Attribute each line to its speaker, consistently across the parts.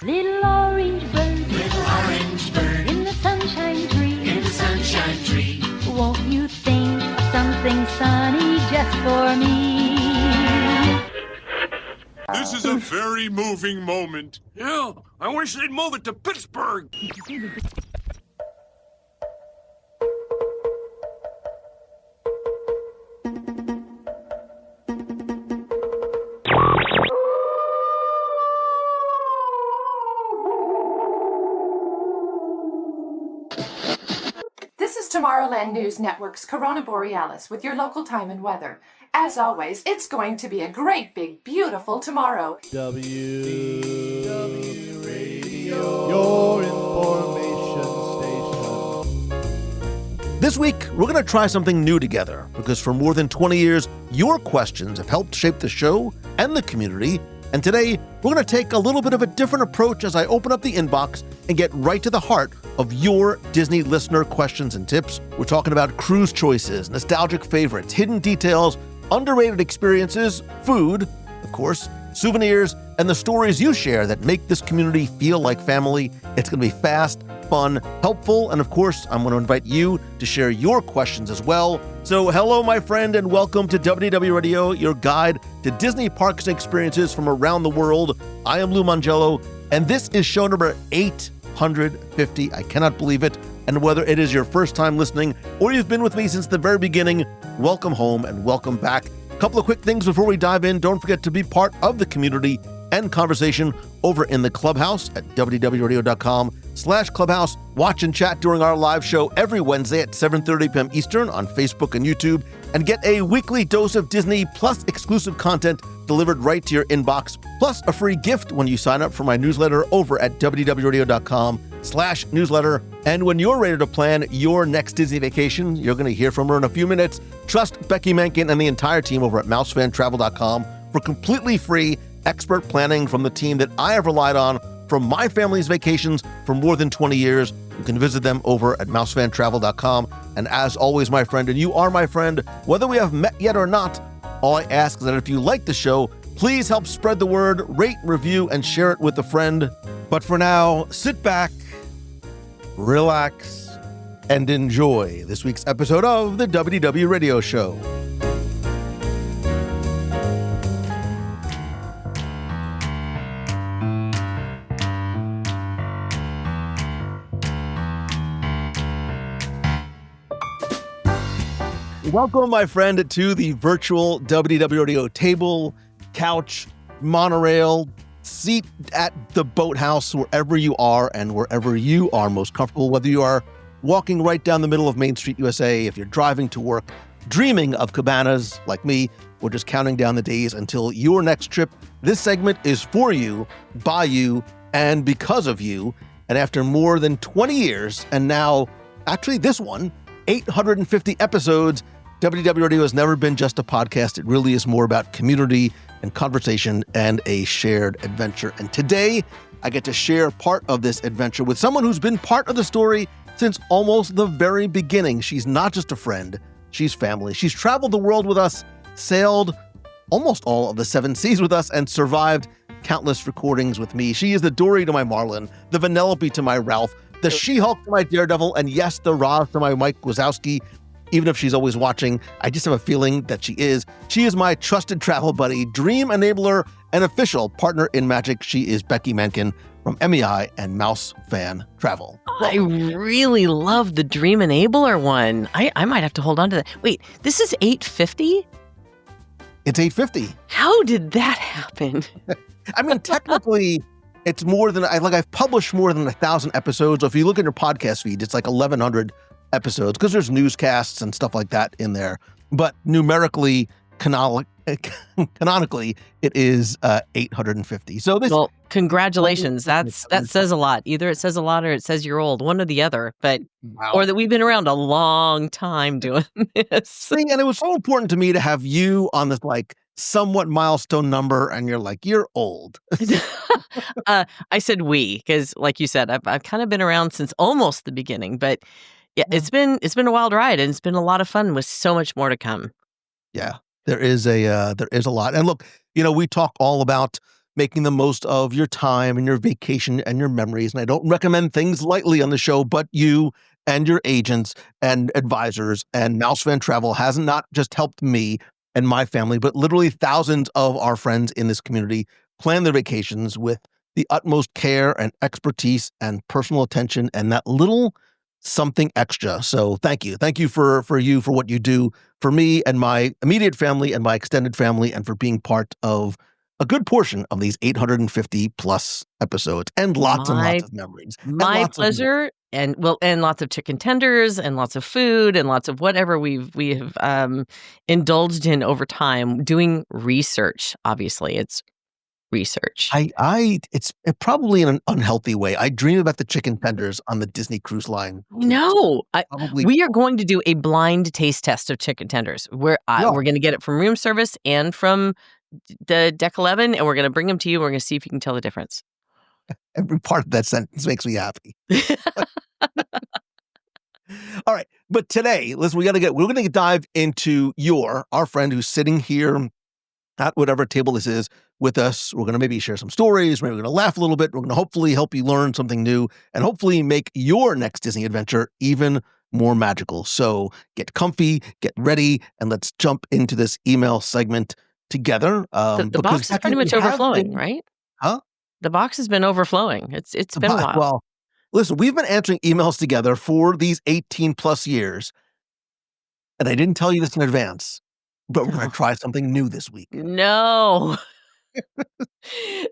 Speaker 1: Little orange bird, in the sunshine tree, won't you think of something sunny just for me?
Speaker 2: This is a very moving moment.
Speaker 3: Yeah, I wish they'd move it to Pittsburgh.
Speaker 4: This is Tomorrowland News Network's Corona Borealis with your local time and weather. As always, it's going to be a great, big, beautiful tomorrow.
Speaker 5: WDW Radio, your information station.
Speaker 6: This week, we're going to try something new together because for more than 20 years, your questions have helped shape the show and the community. And today, we're going to take a little bit of a different approach as I open up the inbox and get right to the heart of your Disney listener questions and tips. We're talking about cruise choices, nostalgic favorites, hidden details, underrated experiences, food, of course, souvenirs, and the stories you share that make this community feel like family. It's going to be fast, fun, helpful, and of course, I'm going to invite you to share your questions as well. So hello, my friend, and welcome to WDW Radio, your guide to Disney parks and experiences from around the world. I am Lou Mangello, and this is show number 850. I cannot believe it. And whether it is your first time listening or you've been with me since the very beginning, welcome home and welcome back. A couple of quick things before we dive in. Don't forget to be part of the community and conversation over in the Clubhouse at wdwradio.com/clubhouse. Watch and chat during our live show every Wednesday at 7:30 p.m. Eastern on Facebook and YouTube, and get a weekly dose of Disney plus exclusive content delivered right to your inbox, plus a free gift when you sign up for my newsletter over at wdwradio.com/newsletter. And when you're ready to plan your next Disney vacation, you're going to hear from her in a few minutes. Trust Becky Mankin and the entire team over at mousefantravel.com for completely free expert planning from the team that I have relied on from my family's vacations for more than 20 years. You can visit them over at mousefantravel.com. And as always, my friend, and you are my friend, whether we have met yet or not, all I ask is that if you like the show, please help spread the word, rate, review, and share it with a friend. But for now, sit back, relax, and enjoy this week's episode of the WDW Radio Show. Welcome, my friend, to the virtual WDW Radio table, couch, monorail, seat at the boathouse, wherever you are and wherever you are most comfortable, whether you are walking right down the middle of Main Street, USA, if you're driving to work, dreaming of cabanas like me, or just counting down the days until your next trip. This segment is for you, by you, and because of you. And after more than 20 years, and now, actually this one, 850 episodes, WDW Radio has never been just a podcast. It really is more about community and conversation and a shared adventure. And today, I get to share part of this adventure with someone who's been part of the story since almost the very beginning. She's not just a friend, she's family. She's traveled the world with us, sailed almost all of the 7 seas with us, and survived countless recordings with me. She is the Dory to my Marlin, the Vanellope to my Ralph, the She-Hulk to my Daredevil, and yes, the Roz to my Mike Wazowski. Even if she's always watching, I just have a feeling that she is. She is my trusted travel buddy, dream enabler, and official partner in magic. She is Becky Mankin from MEI and Mouse Fan Travel.
Speaker 7: I really love the Dream Enabler one. I might have to hold on to that. Wait, this is 850?
Speaker 6: It's 850.
Speaker 7: How did that happen?
Speaker 6: I mean, technically, it's more than, I've published more than 1,000 episodes. If you look at your podcast feed, it's like 1,100 episodes because there's newscasts and stuff like that in there. But numerically, canonically, it is 850. So this.
Speaker 7: Well, congratulations. That says a lot. Either it says a lot or it says you're old, one or the other. But wow. Or that we've been around a long time doing this.
Speaker 6: And it was so important to me to have you on this somewhat milestone number, and you're like, you're old.
Speaker 7: I said we because, like you said, I've kind of been around since almost the beginning, but. Yeah, it's been a wild ride, and it's been a lot of fun with so much more to come.
Speaker 6: Yeah, there is a lot. And look, we talk all about making the most of your time and your vacation and your memories. And I don't recommend things lightly on the show, but you and your agents and advisors and Mouse Fan Travel has not just helped me and my family, but literally thousands of our friends in this community plan their vacations with the utmost care and expertise and personal attention and that little something extra. So thank you. Thank you for what you do for me and my immediate family and my extended family, and for being part of a good portion of these 850 plus episodes and lots and lots of memories.
Speaker 7: My pleasure. And lots of chicken tenders and lots of food and lots of whatever we have indulged in over time doing research. Obviously, it's research.
Speaker 6: It's probably in an unhealthy way. I dream about the chicken tenders on the Disney Cruise Line.
Speaker 7: No, we are going to do a blind taste test of chicken tenders. We're going to get it from room service and from the Deck 11, and we're going to bring them to you. And we're going to see if you can tell the difference.
Speaker 6: Every part of that sentence makes me happy. All right, but today, listen, we're going to dive into our friend who's sitting here at whatever table this is with us. We're going to maybe share some stories. Maybe we're going to laugh a little bit. We're going to hopefully help you learn something new and hopefully make your next Disney adventure even more magical. So get comfy, get ready, and let's jump into this email segment together.
Speaker 7: The box is pretty much overflowing, right?
Speaker 6: Huh?
Speaker 7: The box has been overflowing. It's been a while.
Speaker 6: Well, listen, we've been answering emails together for these 18 plus years, and I didn't tell you this in advance, but we're going to try something new this week.
Speaker 7: No.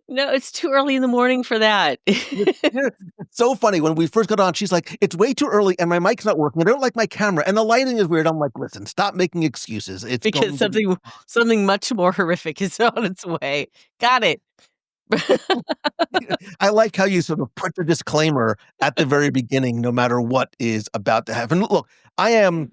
Speaker 7: No, it's too early in the morning for that.
Speaker 6: It's so funny. When we first got on, she's like, it's way too early and my mic's not working. I don't like my camera and the lighting is weird. I'm like, listen, stop making excuses. It's
Speaker 7: because something much more horrific is on its way. Got it.
Speaker 6: I like how you sort of put the disclaimer at the very beginning, no matter what is about to happen. Look, I am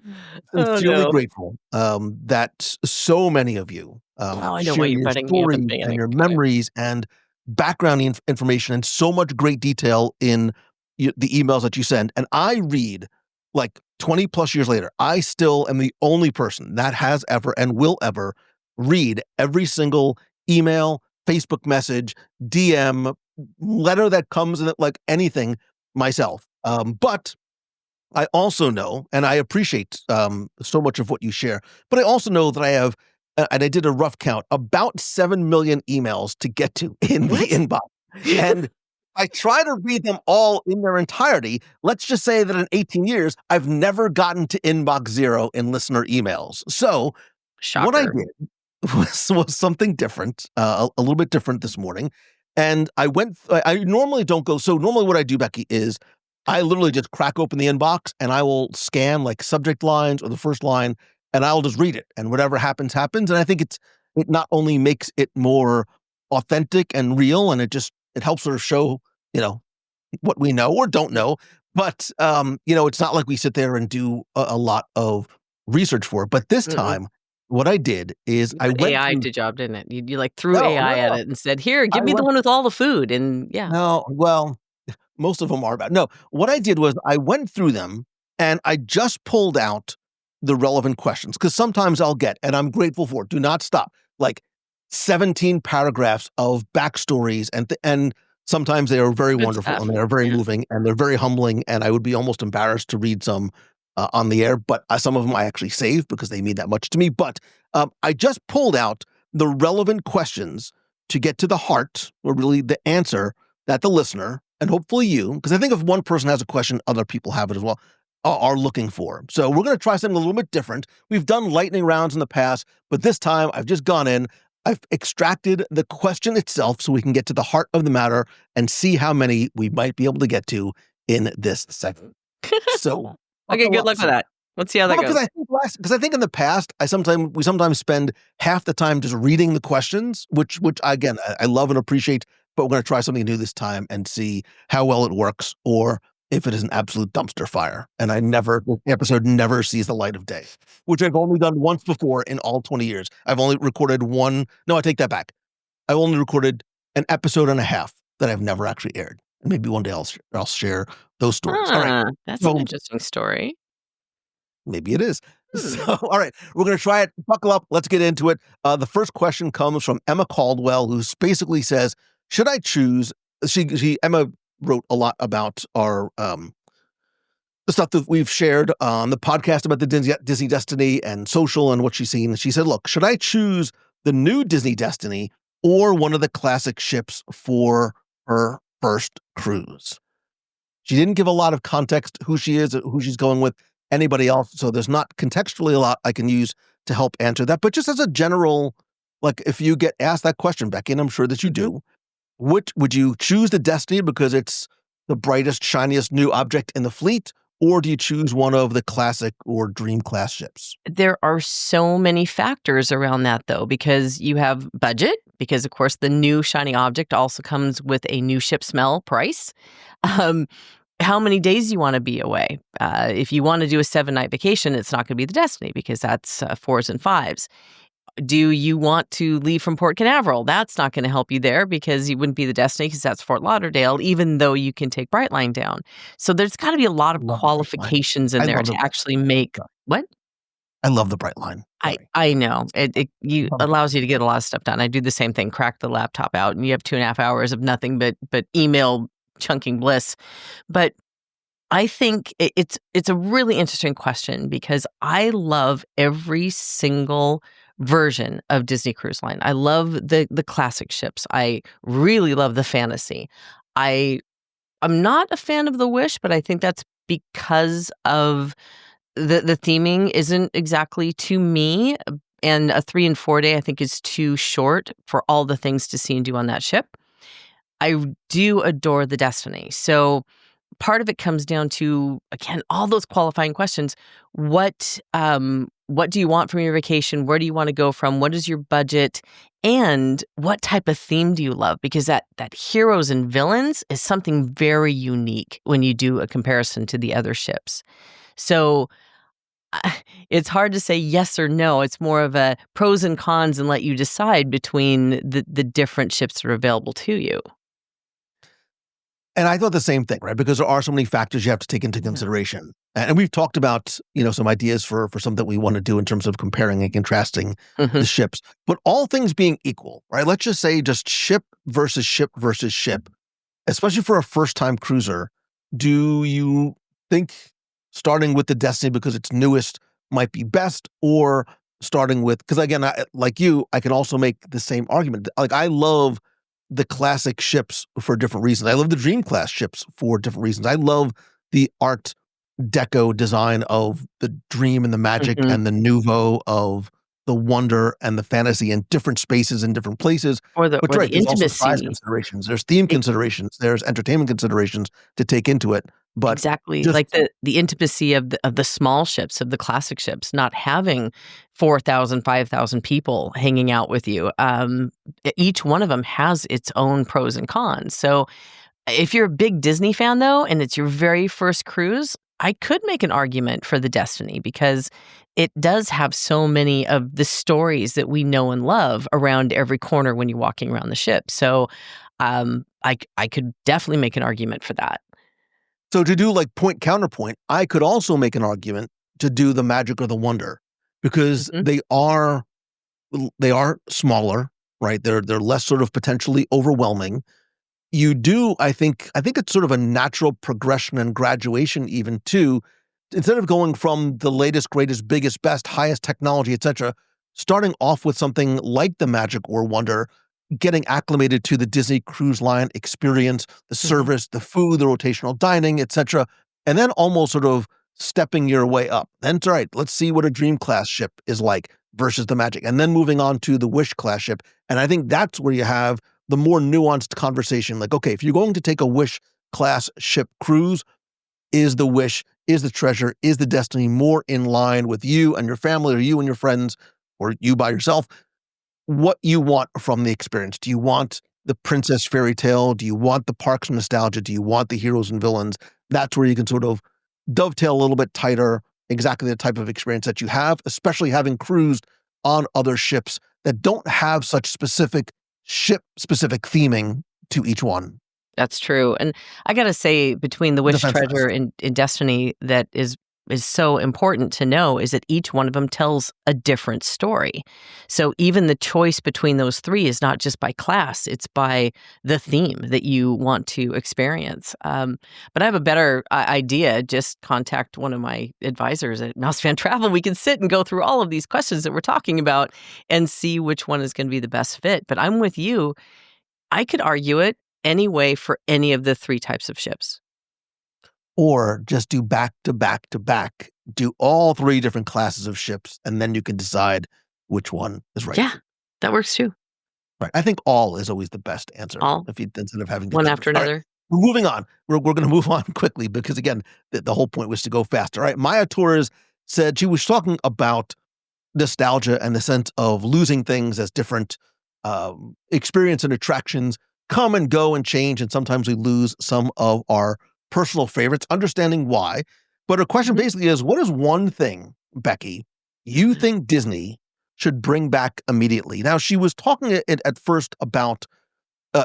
Speaker 6: sincerely grateful that so many of you
Speaker 7: I know
Speaker 6: share
Speaker 7: why you're
Speaker 6: your
Speaker 7: butting me up
Speaker 6: stories
Speaker 7: at the beginning.
Speaker 6: and your memories and background information and so much great detail in the emails that you send. And I read, like 20 plus years later, I still am the only person that has ever and will ever read every single email, Facebook message, DM, letter that comes in it, like anything myself. But I also know, and I appreciate so much of what you share, but I also know that I have, and I did a rough count, about 7 million emails to get to in the inbox. And I try to read them all in their entirety. Let's just say that in 18 years, I've never gotten to inbox 0 in listener emails. So
Speaker 7: Shocker.
Speaker 6: What I did was something different, a little bit different this morning. And I normally don't go. So normally what I do, Becky, is I literally just crack open the inbox and I will scan like subject lines or the first line and I'll just read it, and whatever happens, happens. And I think it not only makes it more authentic and real, and it helps sort of show, what we know or don't know, but it's not like we sit there and do a lot of research for it. But this time, what I did is I went
Speaker 7: AI did job, didn't it? You like threw AI at it and said, "Here, give me the one with all the food." And yeah.
Speaker 6: No, well, most of them are about. No, what I did was I went through them and I just pulled out the relevant questions, because sometimes I'll get, and I'm grateful for it, do not stop, like 17 paragraphs of backstories, and sometimes they are very wonderful and they are very moving and they're very humbling, and I would be almost embarrassed to read some on the air, but some of them I actually save because they mean that much to me. But I just pulled out the relevant questions to get to the heart, or really the answer that the listener, and hopefully you, because I think if one person has a question, other people have it as well, are looking for. So we're going to try something a little bit different. We've done lightning rounds in the past, but this time I've just gone in, I've extracted the question itself so we can get to the heart of the matter and see how many we might be able to get to in this segment. So
Speaker 7: okay, good luck with that. Let's see how that goes.
Speaker 6: Because I think in the past, we sometimes spend half the time just reading the questions, which again, I love and appreciate, but we're going to try something new this time and see how well it works, or if it is an absolute dumpster fire. And the episode never sees the light of day, which I've only done once before in all 20 years. I've only recorded one. No, I take that back. I only recorded an episode and a half that I've never actually aired. And maybe one day I'll share those stories. All right.
Speaker 7: That's an interesting story.
Speaker 6: Maybe it is. So, all right, we're going to try it. Buckle up. Let's get into it. The first question comes from Emma Caldwell, who basically says, should I choose? Emma wrote a lot about our the stuff that we've shared on the podcast about the Disney Destiny and social and what she's seen. And she said, look, should I choose the new Disney Destiny or one of the classic ships for her first cruise? She didn't give a lot of context, who she is, who she's going with, anybody else. So there's not contextually a lot I can use to help answer that. But just as a general, like if you get asked that question, Becky, and I'm sure that you do, which would you choose the Destiny because it's the brightest, shiniest new object in the fleet? Or do you choose one of the classic or dream class ships?
Speaker 7: There are so many factors around that, though, because you have budget, because, of course, the new shiny object also comes with a new ship smell price. How many days you want to be away? If you want to do a 7-night vacation, it's not going to be the Destiny because that's 4s and 5s. Do you want to leave from Port Canaveral? That's not going to help you there because you wouldn't be the Destiny because that's Fort Lauderdale, even though you can take Brightline down. So there's got to be a lot of qualifications in there to actually make what?
Speaker 6: I love the Brightline.
Speaker 7: I know. It allows you to get a lot of stuff done. I do the same thing, crack the laptop out, and you have 2.5 hours of nothing but email chunking bliss. But I think it's a really interesting question because I love every single version of Disney Cruise Line. I love the classic ships. I really love the fantasy. I'm not a fan of the Wish, but I think that's because of the theming isn't exactly to me. And a 3 and 4 day I think is too short for all the things to see and do on that ship. I do adore the Destiny. So part of it comes down to, again, all those qualifying questions. What do you want from your vacation? Where do you want to go from? What is your budget? And what type of theme do you love? Because that heroes and villains is something very unique when you do a comparison to the other ships. So it's hard to say yes or no. It's more of a pros and cons and let you decide between the different ships that are available to you.
Speaker 6: And I thought the same thing, right? Because there are so many factors you have to take into consideration. And we've talked about, some ideas for something that we want to do in terms of comparing and contrasting the ships. But all things being equal, right? Let's just say just ship versus ship versus ship, especially for a first-time cruiser. Do you think starting with the Destiny because it's newest might be best, or starting with, because again, like you, I can also make the same argument. Like I love the classic ships for different reasons. I love the Dream class ships for different reasons. I love the Art Deco design of the Dream and the Magic and the Nouveau of the Wonder and the Fantasy in different spaces in different places.
Speaker 7: Or the
Speaker 6: There's
Speaker 7: intimacy.
Speaker 6: also size considerations. There's theme considerations. There's entertainment considerations to take into it. But
Speaker 7: exactly, like the intimacy of the small ships, of the classic ships, not having 4,000, 5,000 people hanging out with you. Each one of them has its own pros and cons. So if you're a big Disney fan, though, and it's your very first cruise, I could make an argument for the Destiny because it does have so many of the stories that we know and love around every corner when you're walking around the ship. So I could definitely make an argument for that.
Speaker 6: So to do like point counterpoint, I could also make an argument to do the Magic or the Wonder because they are smaller, right? They're less sort of potentially overwhelming. You do, I think it's sort of a natural progression and graduation even too. Instead of going from the latest, greatest, biggest, best, highest technology, etc., starting off with something like the Magic or Wonder, getting acclimated to the Disney Cruise Line experience, the service, the food, the rotational dining, etc., and then almost sort of stepping your way up. Then, all right, let's see what a Dream class ship is like versus the Magic, and then moving on to the Wish class ship. And I think that's where you have the more nuanced conversation. Like, okay, if you're going to take a Wish class ship cruise, is the Wish, is the Treasure, is the Destiny more in line with you and your family, or you and your friends, or you by yourself? What you want from the experience. Do you want the princess fairy tale? Do you want the parks nostalgia? Do you want the heroes and villains? That's where you can sort of dovetail a little bit tighter exactly the type of experience that you have, especially having cruised on other ships that don't have such ship-specific theming to each one.
Speaker 7: That's true. And I got to say, between the Wish, Treasure, and Destiny, that is is so important to know is that each one of them tells a different story. So even the choice between those three is not just by class, it's by the theme that you want to experience. But I have a better idea. Just contact one of my advisors at Mousefan Travel. We can sit and go through all of these questions that we're talking about and see which one is going to be the best fit. But I'm with you. I could argue it any way for any of the three types of ships.
Speaker 6: Or just do back to back to back, do all three different classes of ships, and then you can decide which one is right.
Speaker 7: Yeah, that works too.
Speaker 6: Right. I think all is always the best answer.
Speaker 7: All?
Speaker 6: Instead of having to
Speaker 7: One
Speaker 6: choose.
Speaker 7: after
Speaker 6: All right,
Speaker 7: another.
Speaker 6: we're moving on. We're going to move on quickly because, again, the whole point was to go fast. All right. Maya Torres said she was talking about nostalgia and the sense of losing things as different experience and attractions come and go and change. And sometimes we lose some of our personal favorites, understanding why. But her question basically is, what is one thing, Becky, you think Disney should bring back immediately? Now, she was talking at first about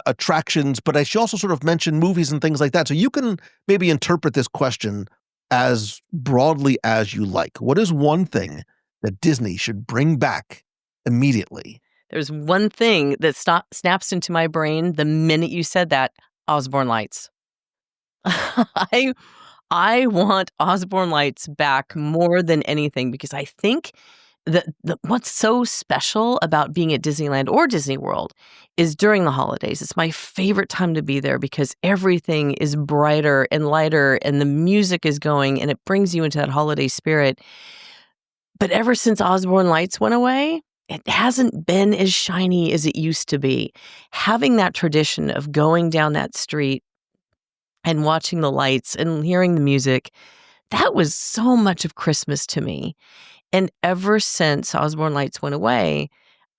Speaker 6: attractions, but she also sort of mentioned movies and things like that. So you can maybe interpret this question as broadly as you like. What is one thing that Disney should bring back immediately?
Speaker 7: There's one thing that snaps into my brain the minute you said that: Osborne Lights. I want Osborne Lights back more than anything, because I think that what's so special about being at Disneyland or Disney World is during the holidays. It's my favorite time to be there because everything is brighter and lighter and the music is going and it brings you into that holiday spirit. But ever since Osborne Lights went away, it hasn't been as shiny as it used to be. Having that tradition of going down that street and watching the lights and hearing the music, that was so much of Christmas to me. And ever since Osborne Lights went away,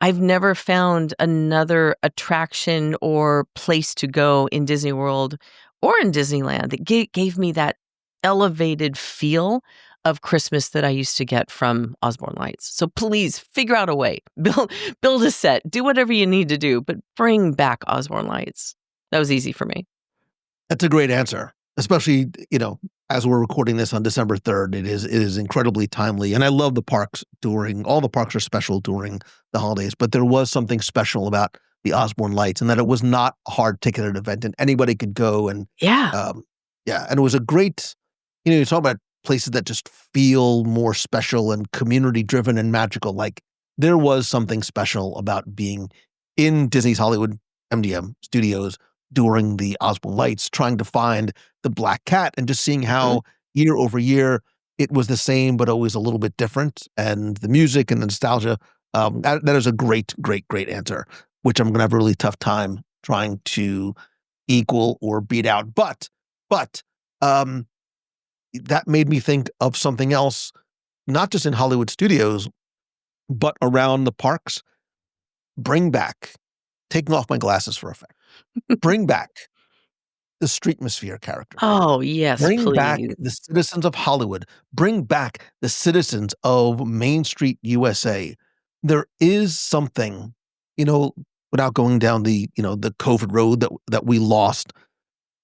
Speaker 7: I've never found another attraction or place to go in Disney World or in Disneyland that gave me that elevated feel of Christmas that I used to get from Osborne Lights. So please figure out a way, build a set, do whatever you need to do, but bring back Osborne Lights. That was easy for me.
Speaker 6: That's a great answer, especially, as we're recording this on December 3rd. It is incredibly timely. And I love the parks all the parks are special during the holidays, but there was something special about the Osborne Lights and that it was not a hard ticketed event and anybody could go. And and it was a great, you talk about places that just feel more special and community driven and magical. Like there was something special about being in Disney's Hollywood MGM studios during the Osborne Lights, trying to find the black cat and just seeing how year over year it was the same, but always a little bit different. And the music and the nostalgia, that is a great, great, great answer, which I'm going to have a really tough time trying to equal or beat out. But that made me think of something else, not just in Hollywood studios, but around the parks. Taking off my glasses for effect. Bring back the Streetmosphere character.
Speaker 7: Oh, yes,
Speaker 6: Bring
Speaker 7: please.
Speaker 6: back the citizens of Hollywood. Bring back the citizens of Main Street, USA. There is something, without going down the COVID road that we lost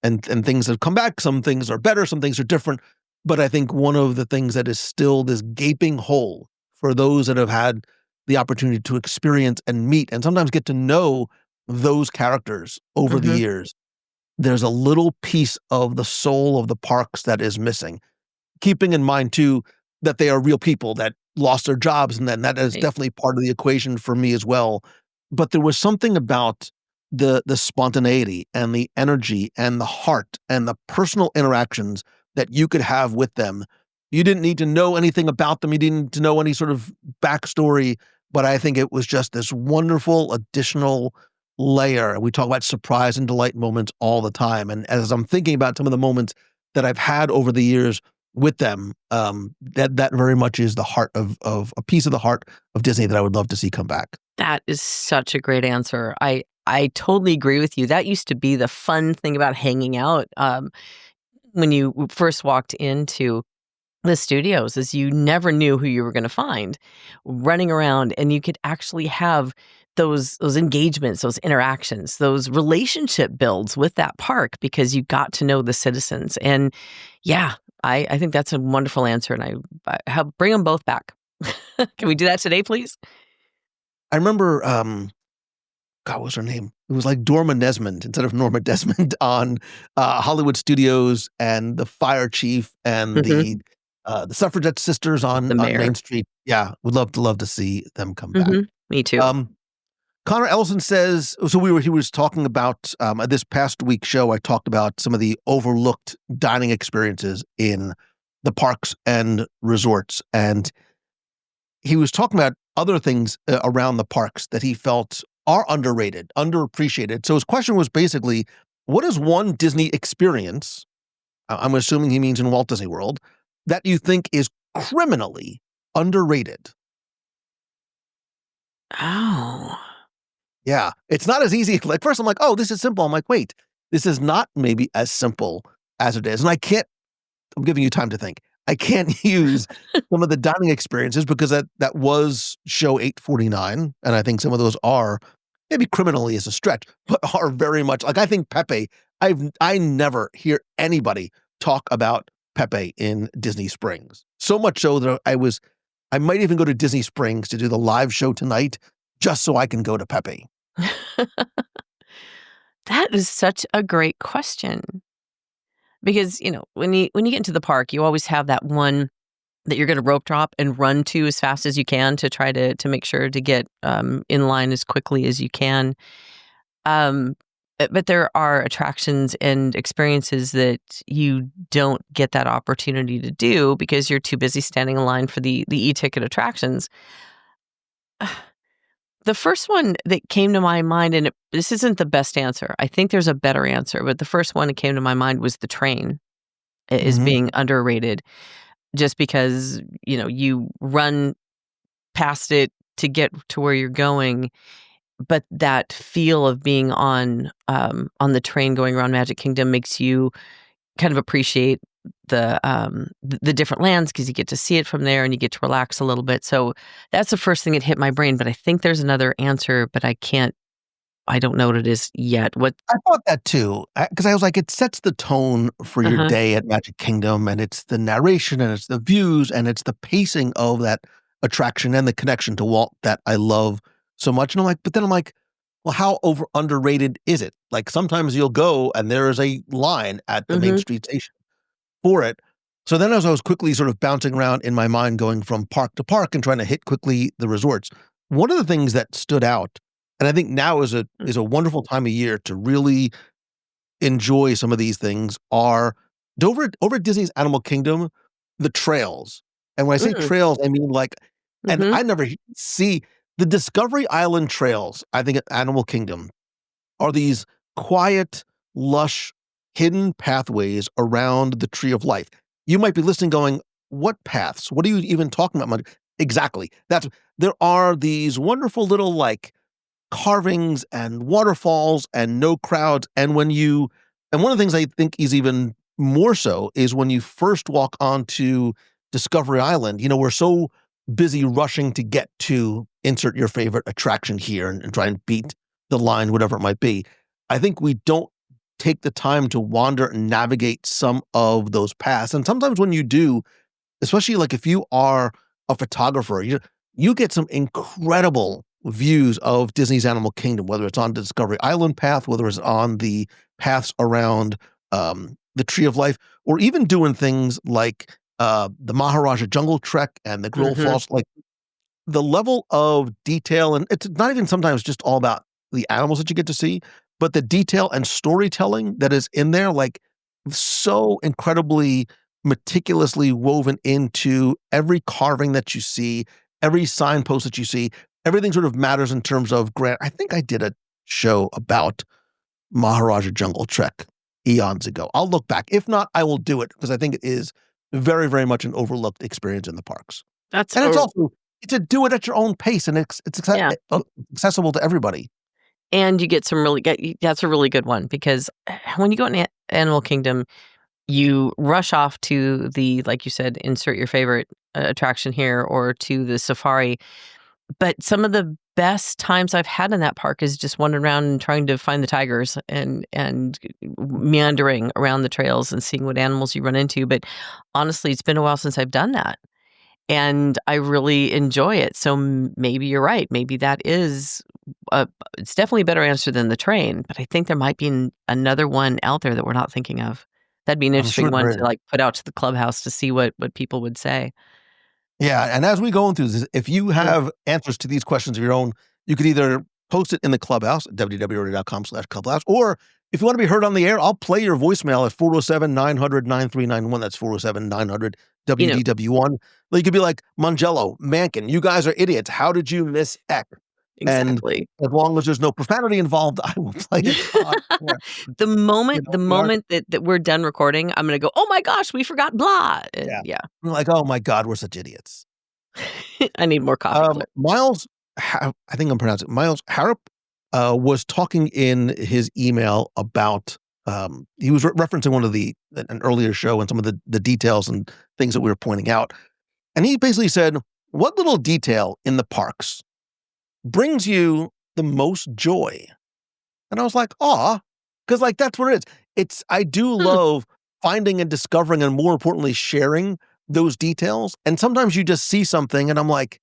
Speaker 6: and things have come back. Some things are better, some things are different. But I think one of the things that is still this gaping hole for those that have had the opportunity to experience and meet and sometimes get to know those characters over the years, there's a little piece of the soul of the parks that is missing. Keeping in mind, too, that they are real people that lost their jobs, and that is definitely part of the equation for me as well. But there was something about the spontaneity and the energy and the heart and the personal interactions that you could have with them. You didn't need to know anything about them. You didn't need to know any sort of backstory, but I think it was just this wonderful additional layer. We talk about surprise and delight moments all the time. And as I'm thinking about some of the moments that I've had over the years with them, that very much is the heart of a piece of the heart of Disney that I would love to see come back.
Speaker 7: That is such a great answer. I totally agree with you. That used to be the fun thing about hanging out when you first walked into the studios, is you never knew who you were going to find running around, and you could actually have those engagements, those interactions, those relationship builds with that park because you got to know the citizens. And yeah, I think that's a wonderful answer, and I bring them both back. Can we do that today, please?
Speaker 6: I remember, God, what was her name? It was like Dorma Nesmond instead of Norma Desmond on Hollywood Studios, and the fire chief and the suffragette sisters on Main Street. Yeah, would love to see them come back.
Speaker 7: Me too.
Speaker 6: Connor Ellison says, so he was talking about this past week's show. I talked about some of the overlooked dining experiences in the parks and resorts, and he was talking about other things around the parks that he felt are underrated, underappreciated. So his question was basically, what is one Disney experience, I'm assuming he means in Walt Disney World, that you think is criminally underrated?
Speaker 7: Oh.
Speaker 6: Yeah, it's not as easy. Like, first I'm like, oh, this is simple. I'm like, wait, this is not maybe as simple as it is. And I'm giving you time to think. I can't use some of the dining experiences because that was show 849. And I think some of those are maybe criminally is a stretch, but are very much like, I think Pepe, I never hear anybody talk about Pepe in Disney Springs. So much so that I might even go to Disney Springs to do the live show tonight just so I can go to Pepe.
Speaker 7: That is such a great question. Because, when you get into the park, you always have that one that you're going to rope drop and run to as fast as you can to try to make sure to get in line as quickly as you can. But there are attractions and experiences that you don't get that opportunity to do because you're too busy standing in line for the e-ticket attractions. The first one that came to my mind, and this isn't the best answer. I think there's a better answer, but the first one that came to my mind was the train is being underrated just because, you run past it to get to where you're going. But that feel of being on the train going around Magic Kingdom makes you kind of appreciate the different lands because you get to see it from there and you get to relax a little bit. So that's the first thing that hit my brain. But I think there's another answer, but I don't know what it is yet. What
Speaker 6: I thought that too, because I was like, it sets the tone for your day at Magic Kingdom, and it's the narration and it's the views and it's the pacing of that attraction and the connection to Walt that I love so much. And I'm like, well, how underrated is it? Like sometimes you'll go and there is a line at the Main Street station for it. So then as I was quickly sort of bouncing around in my mind, going from park to park and trying to hit quickly the resorts, one of the things that stood out, and I think now is a wonderful time of year to really enjoy some of these things, are over at Disney's Animal Kingdom, the trails. And when I say trails, I mean like, and I never see the Discovery Island trails, I think at Animal Kingdom, are these quiet, lush, hidden pathways around the Tree of Life. You might be listening going, what paths? What are you even talking about? Exactly. There are these wonderful little like carvings and waterfalls and no crowds. And one of the things I think is even more so is when you first walk onto Discovery Island, we're so busy rushing to get to insert your favorite attraction here and try and beat the line, whatever it might be. I think we don't take the time to wander and navigate some of those paths. And sometimes when you do, especially like if you are a photographer, you get some incredible views of Disney's Animal Kingdom, whether it's on the Discovery Island path, whether it's on the paths around the Tree of Life, or even doing things like the Maharaja Jungle Trek and the Grill Falls, like the level of detail. And it's not even sometimes just all about the animals that you get to see, but the detail and storytelling that is in there, like so incredibly meticulously woven into every carving that you see, every signpost that you see, everything sort of matters in terms of grant. I think I did a show about Maharaja Jungle Trek eons ago. I'll look back. If not, I will do it because I think it is very, very much an overlooked experience in the parks. It's a do it at your own pace, and it's accessible to everybody.
Speaker 7: And you get that's a really good one because when you go in Animal Kingdom, you rush off to the, like you said, insert your favorite attraction here or to the safari. But some of the best times I've had in that park is just wandering around and trying to find the tigers and meandering around the trails and seeing what animals you run into. But honestly, it's been a while since I've done that. And I really enjoy it. So maybe you're right. Maybe that is, it's definitely a better answer than the train. But I think there might be another one out there that we're not thinking of. That'd be an interesting one to like put out to the clubhouse to see what people would say.
Speaker 6: Yeah, and as we go through this, if you have answers to these questions of your own, you could either post it in the clubhouse at wdwradio.com/clubhouse, or if you want to be heard on the air, I'll play your voicemail at 407-900-9391. That's 407-900-WDW1. You could be like, Mangello, Mankin, you guys are idiots. How did you miss X?
Speaker 7: Exactly.
Speaker 6: And as long as there's no profanity involved, I will play it.
Speaker 7: The moment that we're done recording, I'm going to go, oh my gosh, we forgot blah. Yeah.
Speaker 6: We're like, oh my God, we're such idiots.
Speaker 7: I need more coffee.
Speaker 6: Miles, I think I'm pronouncing it, Miles Harrop was talking in his email about, he was referencing an earlier show and some of the details and things that we were pointing out. And he basically said, what little detail in the parks brings you the most joy? And I was like, because like that's what it is. I do love finding and discovering and more importantly, sharing those details. And sometimes you just see something and I'm like,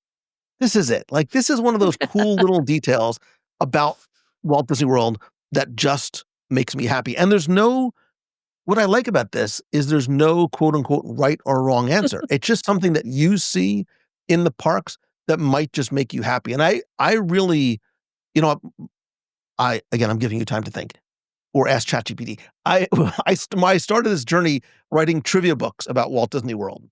Speaker 6: this is it. Like, this is one of those cool little details about Walt Disney World that just makes me happy. And what I like about this is there's no quote unquote right or wrong answer. It's just something that you see in the parks that might just make you happy. And I really, I'm giving you time to think or ask ChatGPT. I started this journey writing trivia books about Walt Disney World.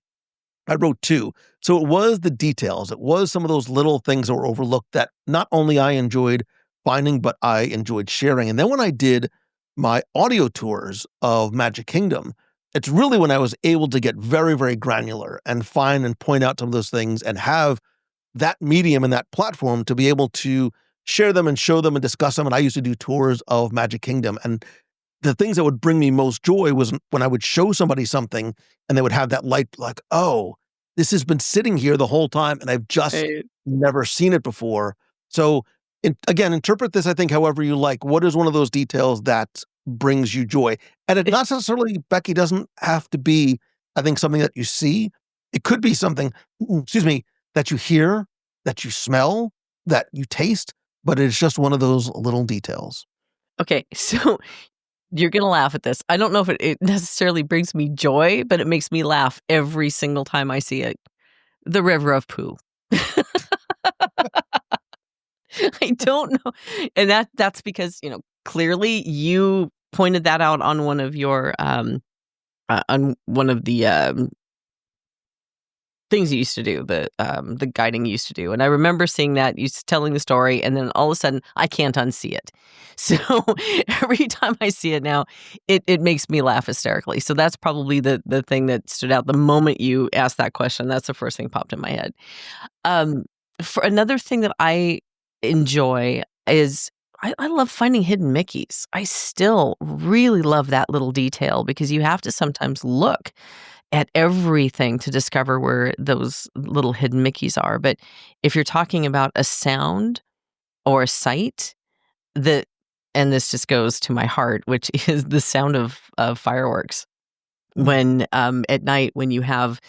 Speaker 6: I wrote 2. So it was the details. It was some of those little things that were overlooked that not only I enjoyed finding, but I enjoyed sharing. And then when I did my audio tours of Magic Kingdom, it's really when I was able to get very, very granular and find and point out some of those things and have that medium and that platform to be able to share them and show them and discuss them. And I used to do tours of Magic Kingdom. And the things that would bring me most joy was when I would show somebody something and they would have that light like, oh, this has been sitting here the whole time and I've just never seen it before. So again, interpret this, I think, however you like. What is one of those details that brings you joy? And it not necessarily, Becky, doesn't have to be, I think, something that you see. It could be something, that you hear, that you smell, that you taste, but it's just one of those little details.
Speaker 7: Okay, so you're going to laugh at this. I don't know if it necessarily brings me joy, but it makes me laugh every single time I see it. The River of Pooh. I don't know. And that's because, clearly you pointed that out on one of your, on one of the things you used to do, the guiding you used to do. And I remember seeing that, you telling the story, and then all of a sudden I can't unsee it. So every time I see it now, it makes me laugh hysterically. So that's probably the thing that stood out the moment you asked that question. That's the first thing popped in my head. For another thing that I enjoy is I love finding hidden Mickeys. I still really love that little detail because you have to sometimes look at everything to discover where those little hidden Mickeys are. But if you're talking about a sound or a sight, and this just goes to my heart, which is the sound of fireworks. When at night, when you have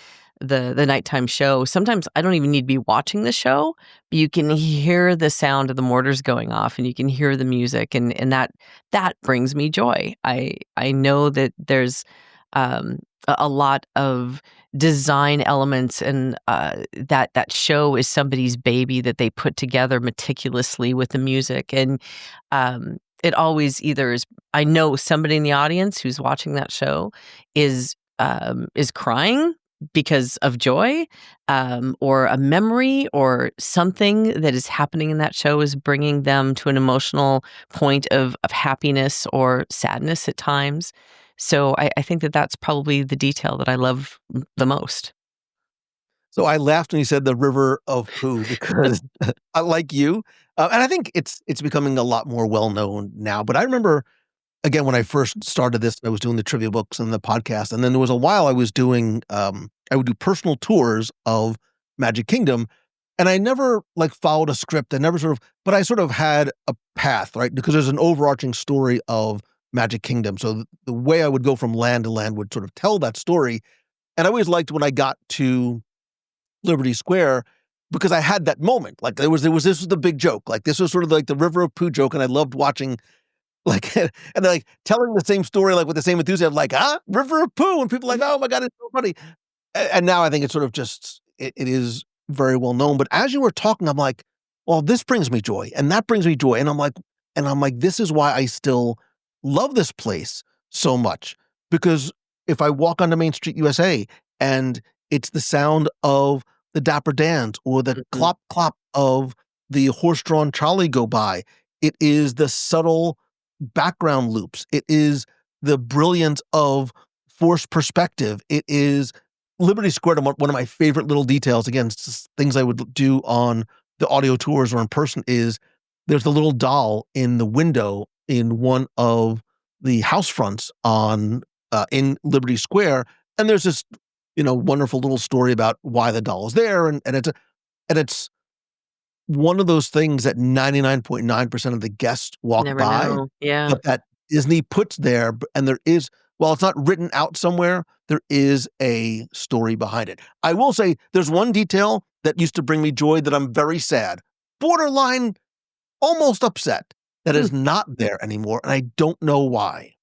Speaker 7: the nighttime show, sometimes I don't even need to be watching the show, but you can hear the sound of the mortars going off and you can hear the music, and that brings me joy. I know that there's a lot of design elements, and that show is somebody's baby that they put together meticulously with the music, and it always either is, I know somebody in the audience who's watching that show is crying because of joy, or a memory or something that is happening in that show is bringing them to an emotional point of happiness or sadness at times. So I think that's probably the detail that I love the most.
Speaker 6: So I laughed when you said the River of Pooh because I like you. And I think it's becoming a lot more well-known now. But I remember, again, when I first started this, I was doing the trivia books and the podcast. And then there was a while I was doing, I would do personal tours of Magic Kingdom. And I never like followed a script. But I sort of had a path, right? Because there's an overarching story of Magic Kingdom. So the way I would go from land to land would sort of tell that story. And I always liked when I got to Liberty Square because I had that moment. Like this was the big joke. Like this was sort of like the River of Pooh joke. And I loved watching like, and they're like telling the same story, like with the same enthusiasm, like, River of Pooh. And people are like, oh my God, it's so funny. And now I think it's sort of just, it is very well known. But as you were talking, I'm like, well, this brings me joy and that brings me joy. And I'm like, this is why I still love this place so much. Because if I walk onto Main Street USA and it's the sound of the Dapper Dans or the clop clop of the horse-drawn trolley go by, it is the subtle background loops. It is the brilliance of forced perspective. It is Liberty Square. One of my favorite little details, again, things I would do on the audio tours or in person, is there's the little doll in the window in one of the house fronts on in Liberty Square, and there's this wonderful little story about why the doll is there, and it's one of those things that 99.9% of the guests walk
Speaker 7: Never
Speaker 6: by,
Speaker 7: know. Yeah.
Speaker 6: but that Disney puts there, and there is, while it's not written out somewhere, there is a story behind it. I will say there's one detail that used to bring me joy that I'm very sad, borderline almost upset, that is not there anymore, and I don't know why.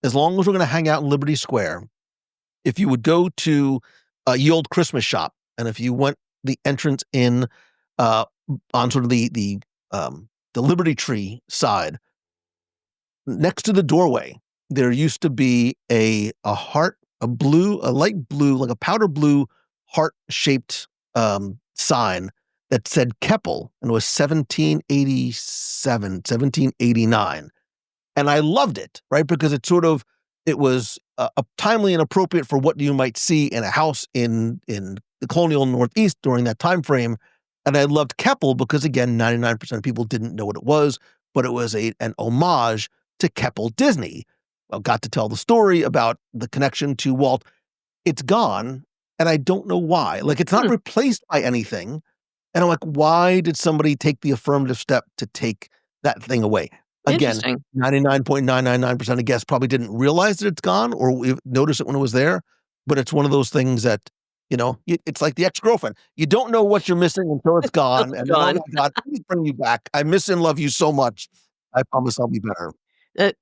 Speaker 6: As long as we're going to hang out in Liberty Square, if you would go to Ye Olde Christmas Shop, and if you went the entrance in on sort of the Liberty Tree side, next to the doorway, there used to be a heart, a light blue, like a powder blue heart-shaped sign that said Keppel, and it was 1787, 1789. And I loved it, right? Because it was timely and appropriate for what you might see in a house in the colonial Northeast during that time frame. And I loved Keppel because, again, 99% of people didn't know what it was, but it was an homage to Keppel Disney. I got to tell the story about the connection to Walt. It's gone, and I don't know why. Like, it's not replaced by anything. And I'm like, why did somebody take the affirmative step to take that thing away? Again, 99.999% of guests probably didn't realize that it's gone or notice it when it was there. But it's one of those things that, it's like the ex-girlfriend. You don't know what you're missing until it's gone. And then, oh my God, please bring you back. I miss and love you so much. I promise I'll be better.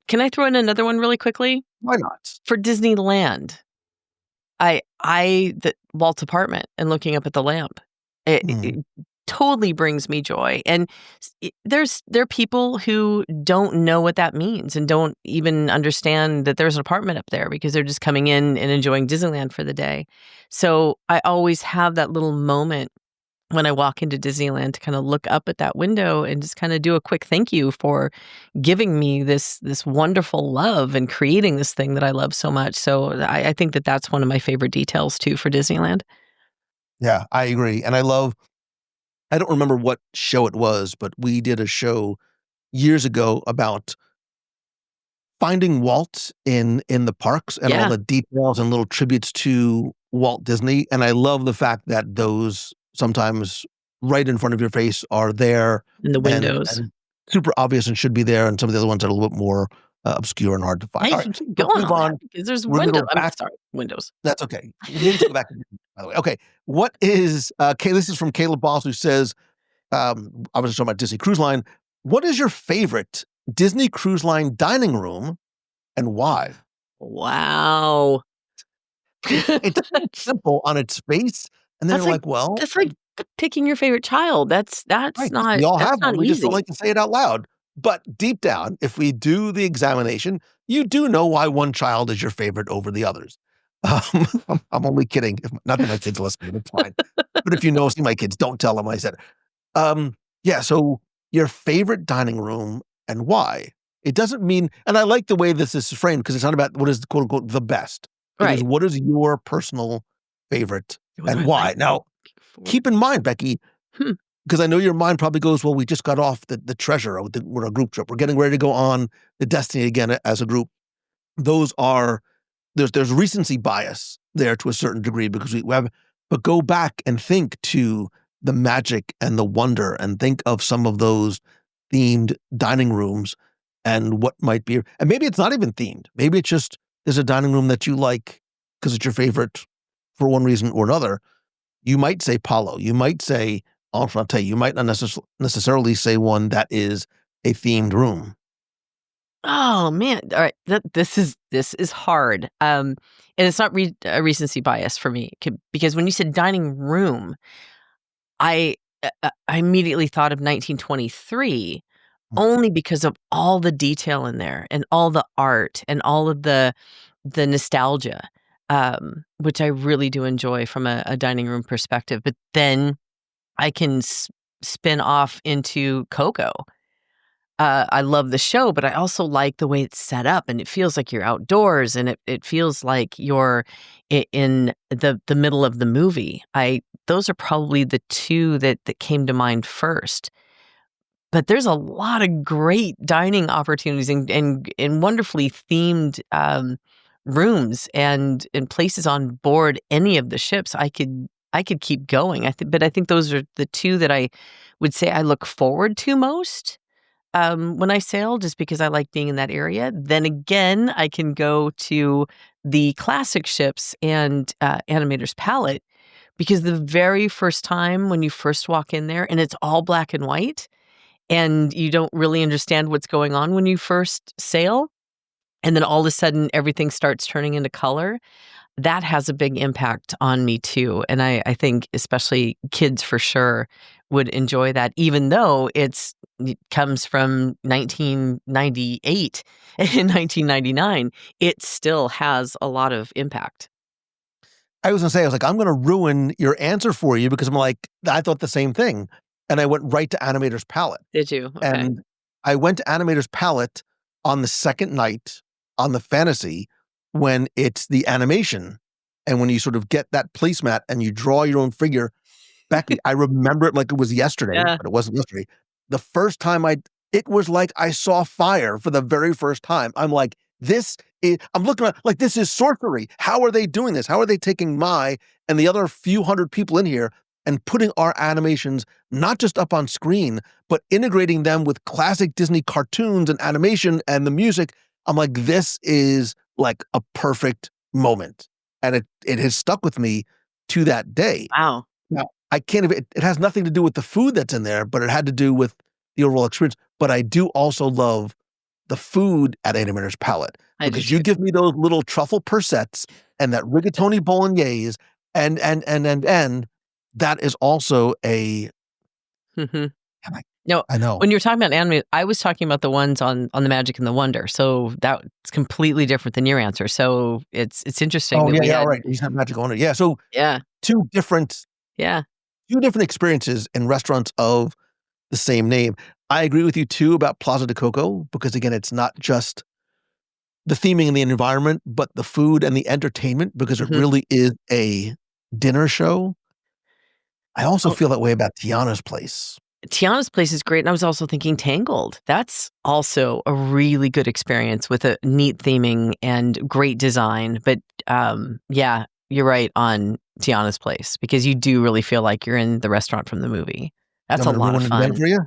Speaker 7: Can I throw in another one really quickly?
Speaker 6: Why not?
Speaker 7: For Disneyland, the Walt's apartment and looking up at the lamp, it totally brings me joy. And there are people who don't know what that means and don't even understand that there's an apartment up there because they're just coming in and enjoying Disneyland for the day. So I always have that little moment when I walk into Disneyland to kind of look up at that window and just kind of do a quick thank you for giving me this wonderful love and creating this thing that I love so much. So I think that that's one of my favorite details too for Disneyland.
Speaker 6: Yeah, I agree. And I don't remember what show it was, but we did a show years ago about finding Walt in the parks and all the details and little tributes to Walt Disney. And I love the fact that those sometimes right in front of your face are there
Speaker 7: in the windows,
Speaker 6: and super obvious and should be there. And some of the other ones are a little bit more obscure and hard to find.
Speaker 7: Hey,
Speaker 6: All right,
Speaker 7: keep going on because there's windows. Windows.
Speaker 6: That's okay. You need to go back. By the way, okay. What is this is from Caleb Boss, who says, I was just talking about Disney Cruise Line. What is your favorite Disney Cruise Line dining room and why?
Speaker 7: Wow.
Speaker 6: It's simple on its face. And then you're like, well,
Speaker 7: that's like picking your favorite child. That's right. Not,
Speaker 6: we all
Speaker 7: that's
Speaker 6: have
Speaker 7: not
Speaker 6: them. We
Speaker 7: easy.
Speaker 6: just don't like to say it out loud. But deep down, if we do the examination, you do know why one child is your favorite over the others. I'm only kidding. Not that my kids listen, it's fine. But if you know, see my kids, don't tell them I said it. So your favorite dining room and why. It doesn't mean, and I like the way this is framed because it's not about what is quote unquote the best. It is what is your personal favorite and why. Now, keep in mind, Becky, because I know your mind probably goes, well, we just got off the Treasure. We're a group trip. We're getting ready to go on the Destiny again as a group. Those are, there's recency bias there to a certain degree because we have, but go back and think to the magic and the wonder and think of some of those themed dining rooms and what might be, and maybe it's not even themed. Maybe it's just there's a dining room that you like because it's your favorite for one reason or another. You might say Palo. You might say Enchanté. You might not necessarily say one that is a themed room.
Speaker 7: Oh man! All right, this is hard. And it's not a recency bias for me because when you said dining room, I immediately thought of 1923, only because of all the detail in there and all the art and all of the nostalgia, which I really do enjoy from a dining room perspective. But then I can spin off into Coco. I love the show, but I also like the way it's set up, and it feels like you're outdoors, and it feels like you're in the middle of the movie. Those are probably the two that came to mind first. But there's a lot of great dining opportunities and wonderfully themed rooms and places on board any of the ships. I could keep going. But I think those are the two that I would say I look forward to most. When I sail, just because I like being in that area. Then again, I can go to the classic ships and Animator's Palette, because the very first time when you first walk in there and it's all black and white and you don't really understand what's going on when you first sail, and then all of a sudden everything starts turning into color, that has a big impact on me too. And I think especially kids for sure would enjoy that, even though it comes from 1998 and 1999. It still has a lot of impact.
Speaker 6: I was like, I'm going to ruin your answer for you because I'm like, I thought the same thing. And I went right to Animator's Palette.
Speaker 7: Did you? Okay.
Speaker 6: And I went to Animator's Palette on the second night on the fantasy when it's the animation and when you sort of get that placemat and you draw your own figure. Becky, I remember it like it was yesterday,
Speaker 7: Yeah.
Speaker 6: but it wasn't yesterday. The first time it was like I saw fire for the very first time. I'm like, I'm looking at like, this is sorcery. How are they doing this? How are they taking my and the other few hundred people in here and putting our animations not just up on screen, but integrating them with classic Disney cartoons and animation and the music? I'm like, this is like a perfect moment. And it has stuck with me to that day.
Speaker 7: Wow.
Speaker 6: Now, I can't, it has nothing to do with the food that's in there, but it had to do with the overall experience. But I do also love the food at Animator's Palette, because you give me those little truffle persets and that rigatoni bolognese and that is also a.
Speaker 7: Mm-hmm. No,
Speaker 6: I know.
Speaker 7: When you're talking about anime, I was talking about the ones on the Magic and the Wonder. So that's completely different than your answer. So it's interesting.
Speaker 6: Oh, yeah, right. You said Magic and Wonder. Yeah. So two different experiences in restaurants of the same name. I agree with you too about Plaza de Coco, because again, it's not just the theming and the environment, but the food and the entertainment, because it really is a dinner show. I also feel that way about Tiana's Place.
Speaker 7: Tiana's Place is great. And I was also thinking Tangled. That's also a really good experience with a neat theming and great design. But yeah, you're right on Tiana's Place, because you do really feel like you're in the restaurant from the movie. That's a lot of fun.
Speaker 6: For you?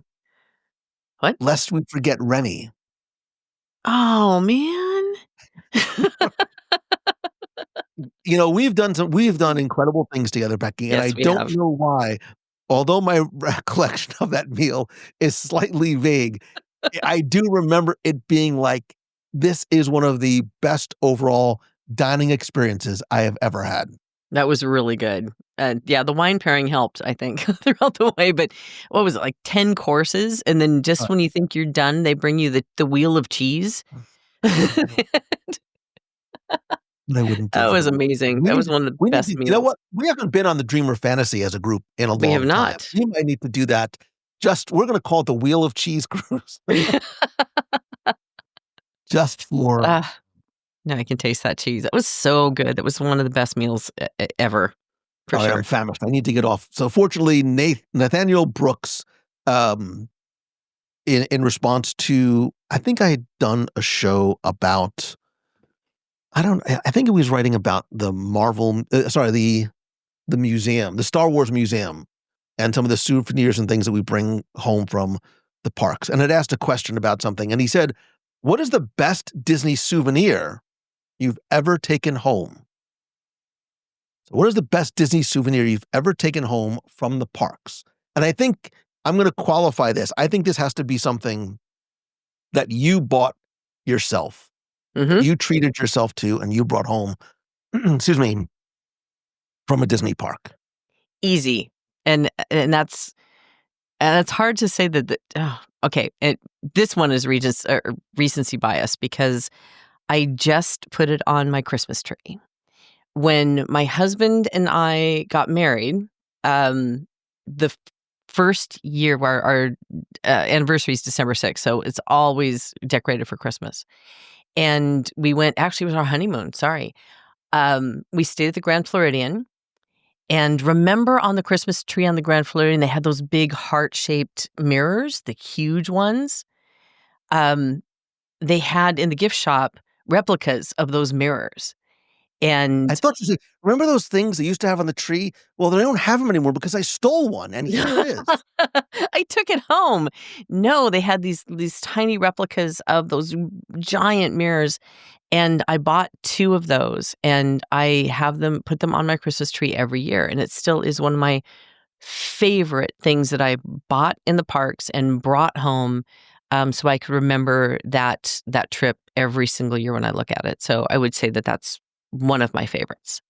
Speaker 7: What?
Speaker 6: Lest we forget Rennie.
Speaker 7: Oh, man.
Speaker 6: You know, we've done incredible things together, Becky, and
Speaker 7: Yes,
Speaker 6: I
Speaker 7: we
Speaker 6: don't
Speaker 7: have.
Speaker 6: know why. Although my recollection of that meal is slightly vague, I do remember it being like, this is one of the best overall dining experiences I have ever had.
Speaker 7: That was really good. Yeah, the wine pairing helped, I think, throughout the way. But what was it, like 10 courses? And then just when you think you're done, they bring you the wheel of cheese.
Speaker 6: I wouldn't.
Speaker 7: That was amazing. That was one of the best meals.
Speaker 6: You know what? We haven't been on the Dreamer Fantasy as a group in a long time.
Speaker 7: We have not.
Speaker 6: We might need to do that. We're going to call it the Wheel of Cheese Cruise. Just for.
Speaker 7: No, I can taste that cheese. That was so good. That was one of the best meals ever. For sure.
Speaker 6: I'm famished. I need to get off. So fortunately, Nathaniel Brooks, in response to, I think I had done a show about, I think he was writing about the Marvel, the museum, the Star Wars museum and some of the souvenirs and things that we bring home from the parks. And I'd asked a question about something, and he said, "What is the best Disney souvenir you've ever taken home?" So what is the best Disney souvenir you've ever taken home from the parks? And I think I'm going to qualify this. I think this has to be something that you bought yourself.
Speaker 7: Mhm.
Speaker 6: You treated yourself to, and you brought home, excuse me, from a Disney park.
Speaker 7: Easy. And that's hard to say okay, this one is recency bias because I just put it on my Christmas tree. When my husband and I got married, the first year of our anniversary is December 6th, so it's always decorated for Christmas. And we went, actually it was our honeymoon, sorry. We stayed at the Grand Floridian. And remember on the Christmas tree on the Grand Floridian, they had those big heart-shaped mirrors, the huge ones. They had in the gift shop replicas of those mirrors. And
Speaker 6: I thought you said, remember those things they used to have on the tree? Well, they don't have them anymore because I stole one, and here it is.
Speaker 7: I took it home. No, they had these tiny replicas of those giant mirrors, and I bought 2 of those, and I have them, put them on my Christmas tree every year, and it still is one of my favorite things that I bought in the parks and brought home, so I could remember that trip every single year when I look at it. So I would say that that's one of my favorites.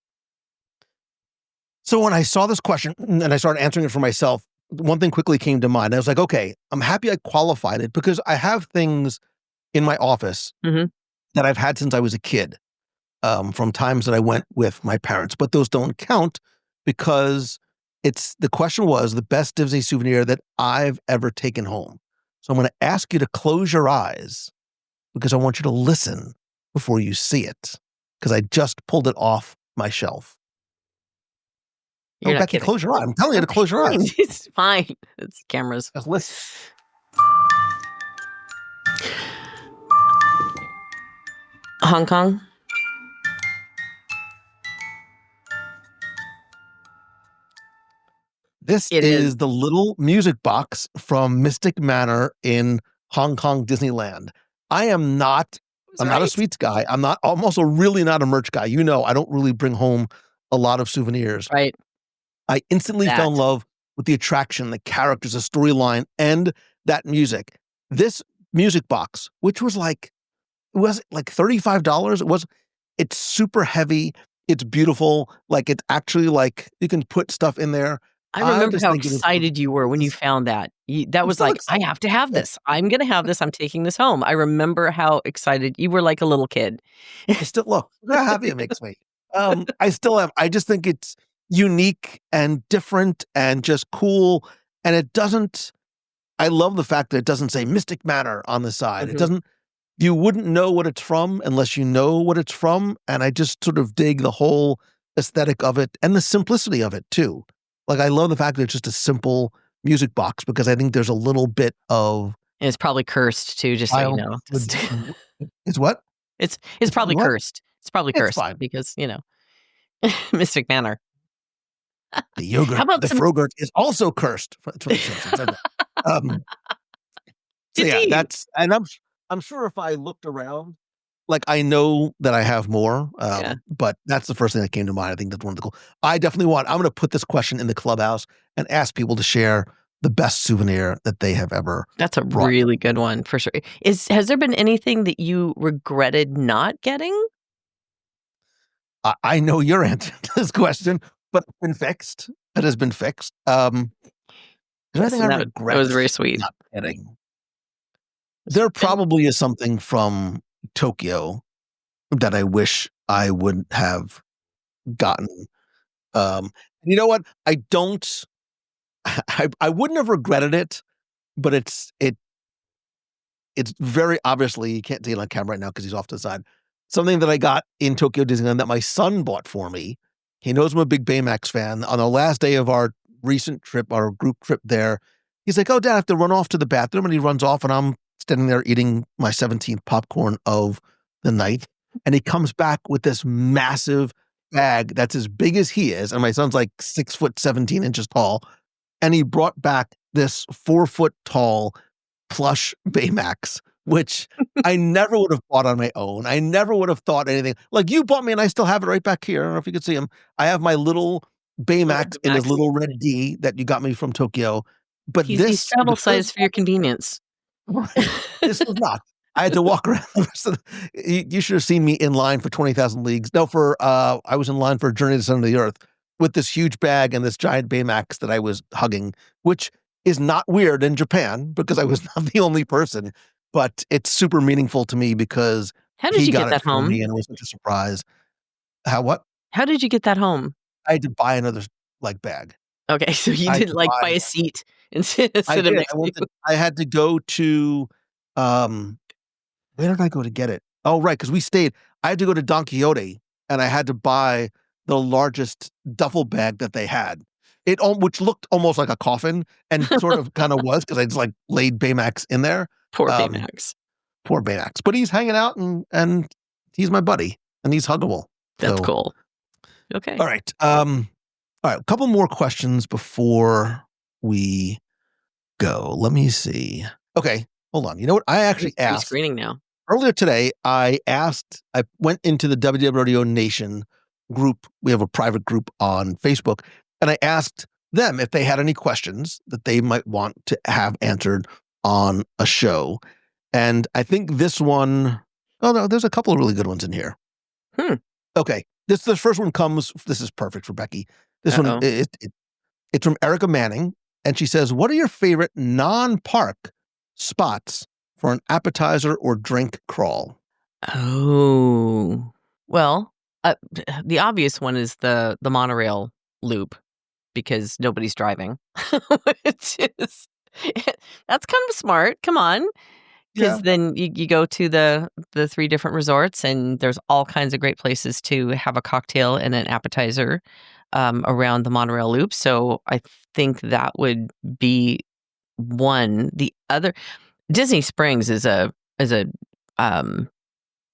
Speaker 6: So when I saw this question and I started answering it for myself, one thing quickly came to mind. I was like, okay, I'm happy I qualified it because I have things in my office
Speaker 7: Mhm.
Speaker 6: that I've had since I was a kid, from times that I went with my parents, but those don't count because the question was the best Disney souvenir that I've ever taken home. So I'm going to ask you to close your eyes because I want you to listen before you see it. Because I just pulled it off my shelf.
Speaker 7: You're
Speaker 6: No,
Speaker 7: not
Speaker 6: Becky,
Speaker 7: kidding.
Speaker 6: close your eyes. I'm telling you to close your eyes.
Speaker 7: It's fine. It's cameras.
Speaker 6: Just listen.
Speaker 7: Hong Kong.
Speaker 6: This
Speaker 7: It
Speaker 6: is
Speaker 7: is.
Speaker 6: the little music box from Mystic Manor in Hong Kong Disneyland. I'm not a
Speaker 7: Right.
Speaker 6: sweets guy. I'm also really not a merch guy. You know, I don't really bring home a lot of souvenirs.
Speaker 7: Right.
Speaker 6: I instantly fell in
Speaker 7: That.
Speaker 6: love with the attraction, the characters, the storyline, and that music. This music box, which was like, it was like $35. It's super heavy. It's beautiful. Like it's actually like you can put stuff in there.
Speaker 7: I remember
Speaker 6: just
Speaker 7: how
Speaker 6: think it is
Speaker 7: excited you were when you found that. That
Speaker 6: I'm
Speaker 7: was
Speaker 6: so
Speaker 7: like, I
Speaker 6: excited.
Speaker 7: have to have this. I'm going to have this. I'm taking this home. I remember how excited you were, like a little kid.
Speaker 6: I still look how happy it makes me. I still am. I just think it's unique and different and just cool. And I love the fact that it doesn't say Mystic Manor on the side. It
Speaker 7: Mhm.
Speaker 6: doesn't, you wouldn't know what it's from unless you know what it's from. And I just sort of dig the whole aesthetic of it and the simplicity of it too. Like I love the fact that it's just a simple music box because I think there's a little bit of
Speaker 7: And it's probably cursed too, just so you know.
Speaker 6: It's what?
Speaker 7: It's
Speaker 6: It's
Speaker 7: probably
Speaker 6: what?
Speaker 7: cursed. It's probably
Speaker 6: It's
Speaker 7: cursed
Speaker 6: fine.
Speaker 7: because, Mystic Manor.
Speaker 6: The yogurt,
Speaker 7: How about
Speaker 6: the
Speaker 7: some
Speaker 6: frogurt is also cursed. It's from the Simpsons. Okay. So yeah,
Speaker 7: Indeed.
Speaker 6: I'm sure if I looked around, like I know that I have more,
Speaker 7: Yeah.
Speaker 6: but that's the first thing that came to mind. I think that's one of the cool. I'm going to put this question in the clubhouse and ask people to share the best souvenir that they have ever
Speaker 7: That's a
Speaker 6: brought.
Speaker 7: really good one for sure. Has there been anything that you regretted not getting?
Speaker 6: I know your answer to this question, but it's been fixed. It has been fixed. Is there anything I
Speaker 7: Listen, that
Speaker 6: regret
Speaker 7: was very sweet.
Speaker 6: not getting? There probably is something from Tokyo that I wish I would have gotten. You know what? I don't. I wouldn't have regretted it, but it's very obviously, you can't see it on camera right now because he's off to the side. Something that I got in Tokyo Disneyland that my son bought for me. He knows I'm a big Baymax fan. On the last day of our recent trip, our group trip there, he's like, "Oh, Dad, I have to run off to the bathroom," and he runs off, and I'm standing there eating my 17th popcorn of the night, and he comes back with this massive bag that's as big as he is, and my son's like 6 foot 17 inches tall, and he brought back this 4-foot tall plush Baymax, which I never would have bought on my own. I never would have thought anything. Like you bought me, and I still have it right back here. I don't know if you can see him. I have my little Baymax in his little red D that you got me from Tokyo. But
Speaker 7: he's travel size for your convenience.
Speaker 6: This was not. I had to walk around the rest of you should have seen me in line for 20,000 Leagues. No, I was in line for Journey to the Center of the Earth with this huge bag and this giant Baymax that I was hugging, which is not weird in Japan because I was not the only person, but it's super meaningful to me because
Speaker 7: how did you get that home?
Speaker 6: And it was such a surprise. What?
Speaker 7: How did you get that home?
Speaker 6: I had to buy another bag.
Speaker 7: Okay, so you didn't buy a seat and sit next to you.
Speaker 6: I had to go to where did I go to get it? Oh, right, because we stayed. I had to go to Don Quixote, and I had to buy the largest duffel bag that they had. Which looked almost like a coffin, and sort of kind of was, because I just laid Baymax in there.
Speaker 7: Poor Baymax.
Speaker 6: Poor Baymax. But he's hanging out, and he's my buddy, and he's huggable.
Speaker 7: That's cool. Okay.
Speaker 6: All right. All right, a couple more questions before we go. Let me see. Okay, hold on. You know what? I actually asked.
Speaker 7: Screening now.
Speaker 6: Earlier today, I went into the WDW Radio Nation group. We have a private group on Facebook, and I asked them if they had any questions that they might want to have answered on a show. And I think this one, oh no, there's a couple of really good ones in here. Okay. The first one this is perfect for Becky. This one, it's from Erica Manning, and she says, what are your favorite non-park spots for an appetizer or drink crawl?
Speaker 7: Oh, well, the obvious one is the monorail loop, because nobody's driving, which is, that's kind of smart. Come on. Because then you go to the 3 different resorts, and there's all kinds of great places to have a cocktail and an appetizer around the monorail loop. So I think that would be one. The other, Disney Springs is I don't know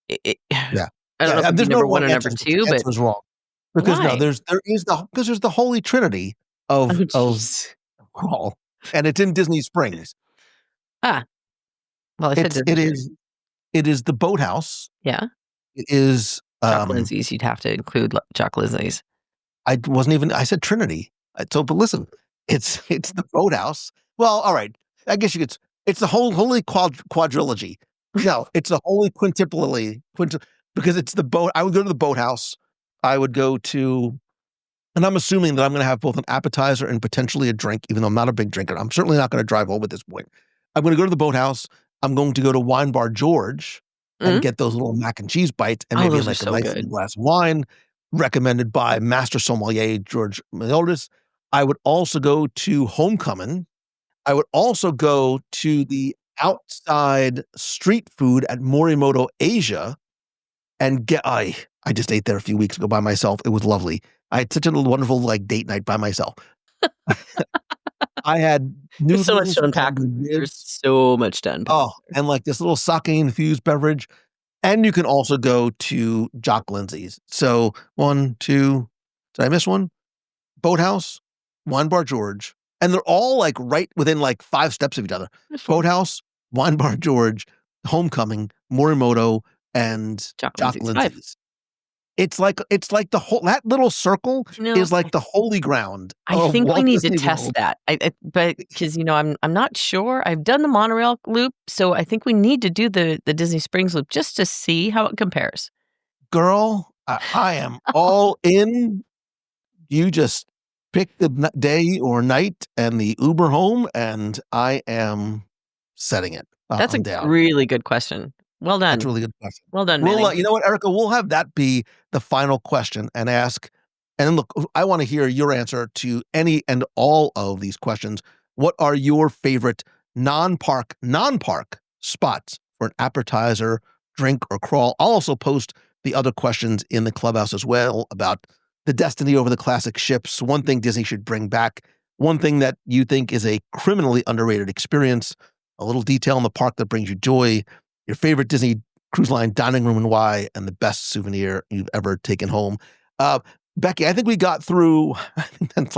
Speaker 7: if it's number 1 or number 2, but
Speaker 6: was wrong. Because there's the Holy Trinity of crawl, and it's in Disney Springs.
Speaker 7: Well,
Speaker 6: it is the boathouse.
Speaker 7: Yeah.
Speaker 6: It is
Speaker 7: Jock Lindsay's. You'd have to include Jock Lindsay's.
Speaker 6: I said Trinity. But listen, it's the boathouse. Well, all right. I guess it's the holy quadrilogy. No, it's the holy quintuply, because it's the boat. I would go to the boathouse. I would go to, and I'm assuming that I'm going to have both an appetizer and potentially a drink, even though I'm not a big drinker. I'm certainly not going to drive home at this point. I'm going to go to the boathouse. I'm going to go to Wine Bar George and get those little mac and cheese bites and maybe a nice glass of wine, recommended by Master Sommelier George Meliodas. I would also go to Homecoming. I would also go to the outside street food at Morimoto Asia and I just ate there a few weeks ago by myself. It was lovely. I had such a wonderful date night by myself. I had noodles.
Speaker 7: So much to unpack. There's so much to unpack.
Speaker 6: Oh, and this little sake-infused beverage. And you can also go to Jock Lindsay's. So 1, 2, did I miss one? Boathouse, Wine Bar George. And they're all right within 5 steps of each other. Boathouse, Wine Bar George, Homecoming, Morimoto, and Jock Lindsay's. It's like the whole, that little circle is like the holy ground.
Speaker 7: I think we need to test that. But because I'm not sure. I've done the monorail loop, so I think we need to do the Disney Springs loop just to see how it compares.
Speaker 6: Girl, I am all in. You just pick the day or night and the Uber home, and I am setting it.
Speaker 7: That's a really good question. Well done.
Speaker 6: That's a really good question.
Speaker 7: Well done,
Speaker 6: Manning. You know what, Erica? We'll have that be the final question and ask. And then look, I want to hear your answer to any and all of these questions. What are your favorite non-park spots for an appetizer, drink, or crawl? I'll also post the other questions in the clubhouse as well about the destiny over the classic ships. One thing Disney should bring back. One thing that you think is a criminally underrated experience. A little detail in the park that brings you joy. Your favorite Disney Cruise Line dining room and why, and the best souvenir you've ever taken home. Becky, I think we got through, I think that's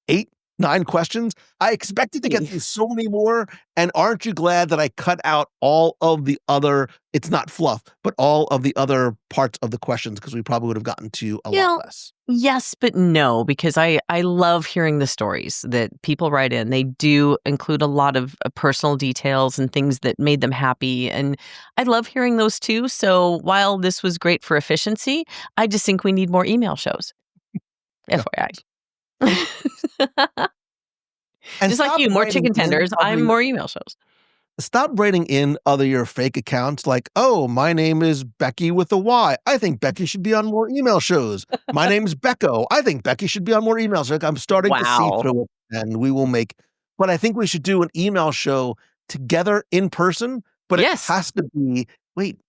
Speaker 6: 8 9 questions. I expected to get through so many more. And aren't you glad that I cut out all of the other, it's not fluff, but all of the other parts of the questions, because we probably would have gotten to a lot less.
Speaker 7: Yes, but no, because I love hearing the stories that people write in. They do include a lot of personal details and things that made them happy. And I love hearing those too. So while this was great for efficiency, I just think we need more email shows. FYI.
Speaker 6: And
Speaker 7: just like
Speaker 6: stop
Speaker 7: you, more
Speaker 6: writing
Speaker 7: chicken
Speaker 6: in
Speaker 7: tenders. I'm more email shows.
Speaker 6: Stop writing in other your fake accounts like, oh, my name is Becky with a Y. I think Becky should be on more email shows. My name's Becco. I think Becky should be on more email shows. I'm starting to see through it, and we will make. But I think we should do an email show together in person. But it has to be. Wait,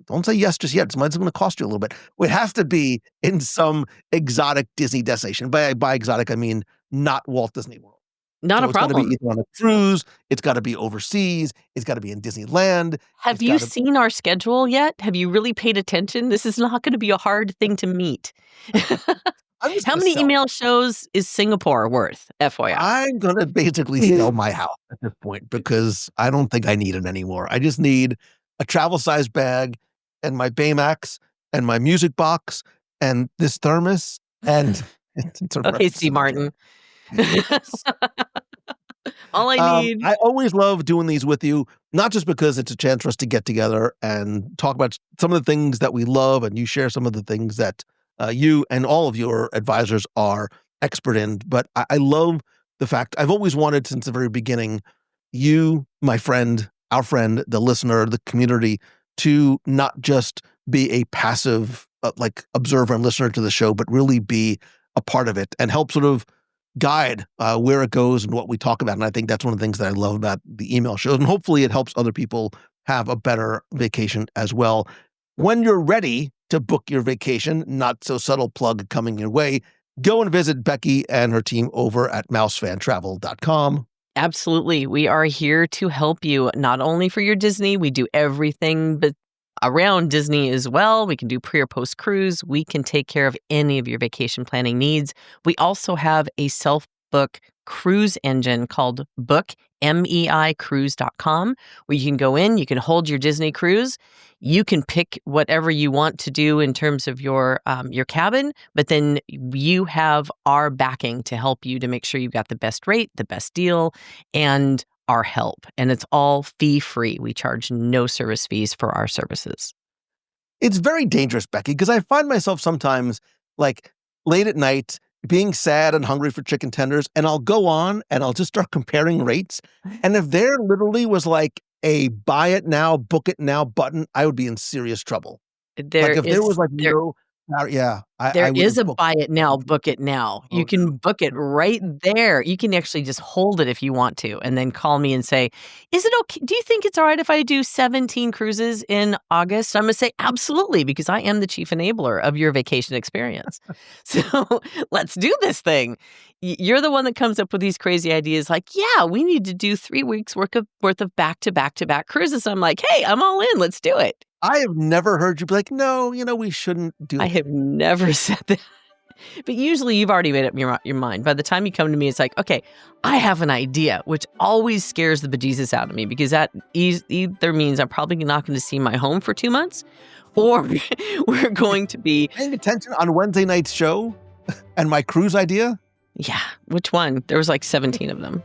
Speaker 6: don't say yes just yet. It's going to cost you a little bit. It has to be in some exotic Disney destination. By exotic, I mean not Walt Disney World.
Speaker 7: Not a problem.
Speaker 6: It's got to be either on a cruise. It's got to be overseas. It's got to be in Disneyland.
Speaker 7: Have you seen our schedule yet? Have you really paid attention? This is not going to be a hard thing to meet. How many email shows is Singapore worth, FYI?
Speaker 6: I'm going to basically sell my house at this point because I don't think I need it anymore. I just need a travel-sized bag and my Baymax and my music box and this thermos. And
Speaker 7: okay, Steve Martin. All I need.
Speaker 6: I always love doing these with you, not just because it's a chance for us to get together and talk about some of the things that we love, and you share some of the things that you and all of your advisors are expert in, but I love the fact I've always wanted since the very beginning, you, my friend, our friend, the listener, the community, to not just be a passive observer and listener to the show, but really be a part of it and help sort of guide where it goes and what we talk about. And I think that's one of the things that I love about the email shows. And hopefully it helps other people have a better vacation as well. When you're ready to book your vacation, not so subtle plug coming your way, go and visit Becky and her team over at mousefantravel.com.
Speaker 7: Absolutely. We are here to help you, not only for your Disney. We do everything but around Disney as well. We can do pre or post cruise. We can take care of any of your vacation planning needs. We also have a self-book cruise engine called Book, meicruise.com, where you can go in, you can hold your Disney cruise, you can pick whatever you want to do in terms of your cabin, but then you have our backing to help you to make sure you've got the best rate, the best deal, and our help. And it's all fee-free. We charge no service fees for our services.
Speaker 6: It's very dangerous, Becky, because I find myself sometimes like late at night being sad and hungry for chicken tenders, and I'll go on and I'll just start comparing rates. And if there literally was like a buy it now, book it now button, I would be in serious trouble. There is a
Speaker 7: buy it now, book it now. You can book it right there. You can actually just hold it if you want to, and then call me and say, is it okay? Do you think it's all right if I do 17 cruises in August? I'm going to say absolutely, because I am the chief enabler of your vacation experience. So let's do this thing. You're the one that comes up with these crazy ideas like, yeah, we need to do 3 weeks worth of back-to-back cruises. I'm like, hey, I'm all in. Let's do it.
Speaker 6: I have never heard you be like, no, we shouldn't do that.
Speaker 7: I have never said that. But usually you've already made up your mind. By the time you come to me, it's like, okay, I have an idea, which always scares the bejesus out of me, because that either means I'm probably not going to see my home for 2 months, or we're going to be
Speaker 6: paying attention on Wednesday night's show and my cruise idea.
Speaker 7: Yeah. Which one? There was like 17 of them.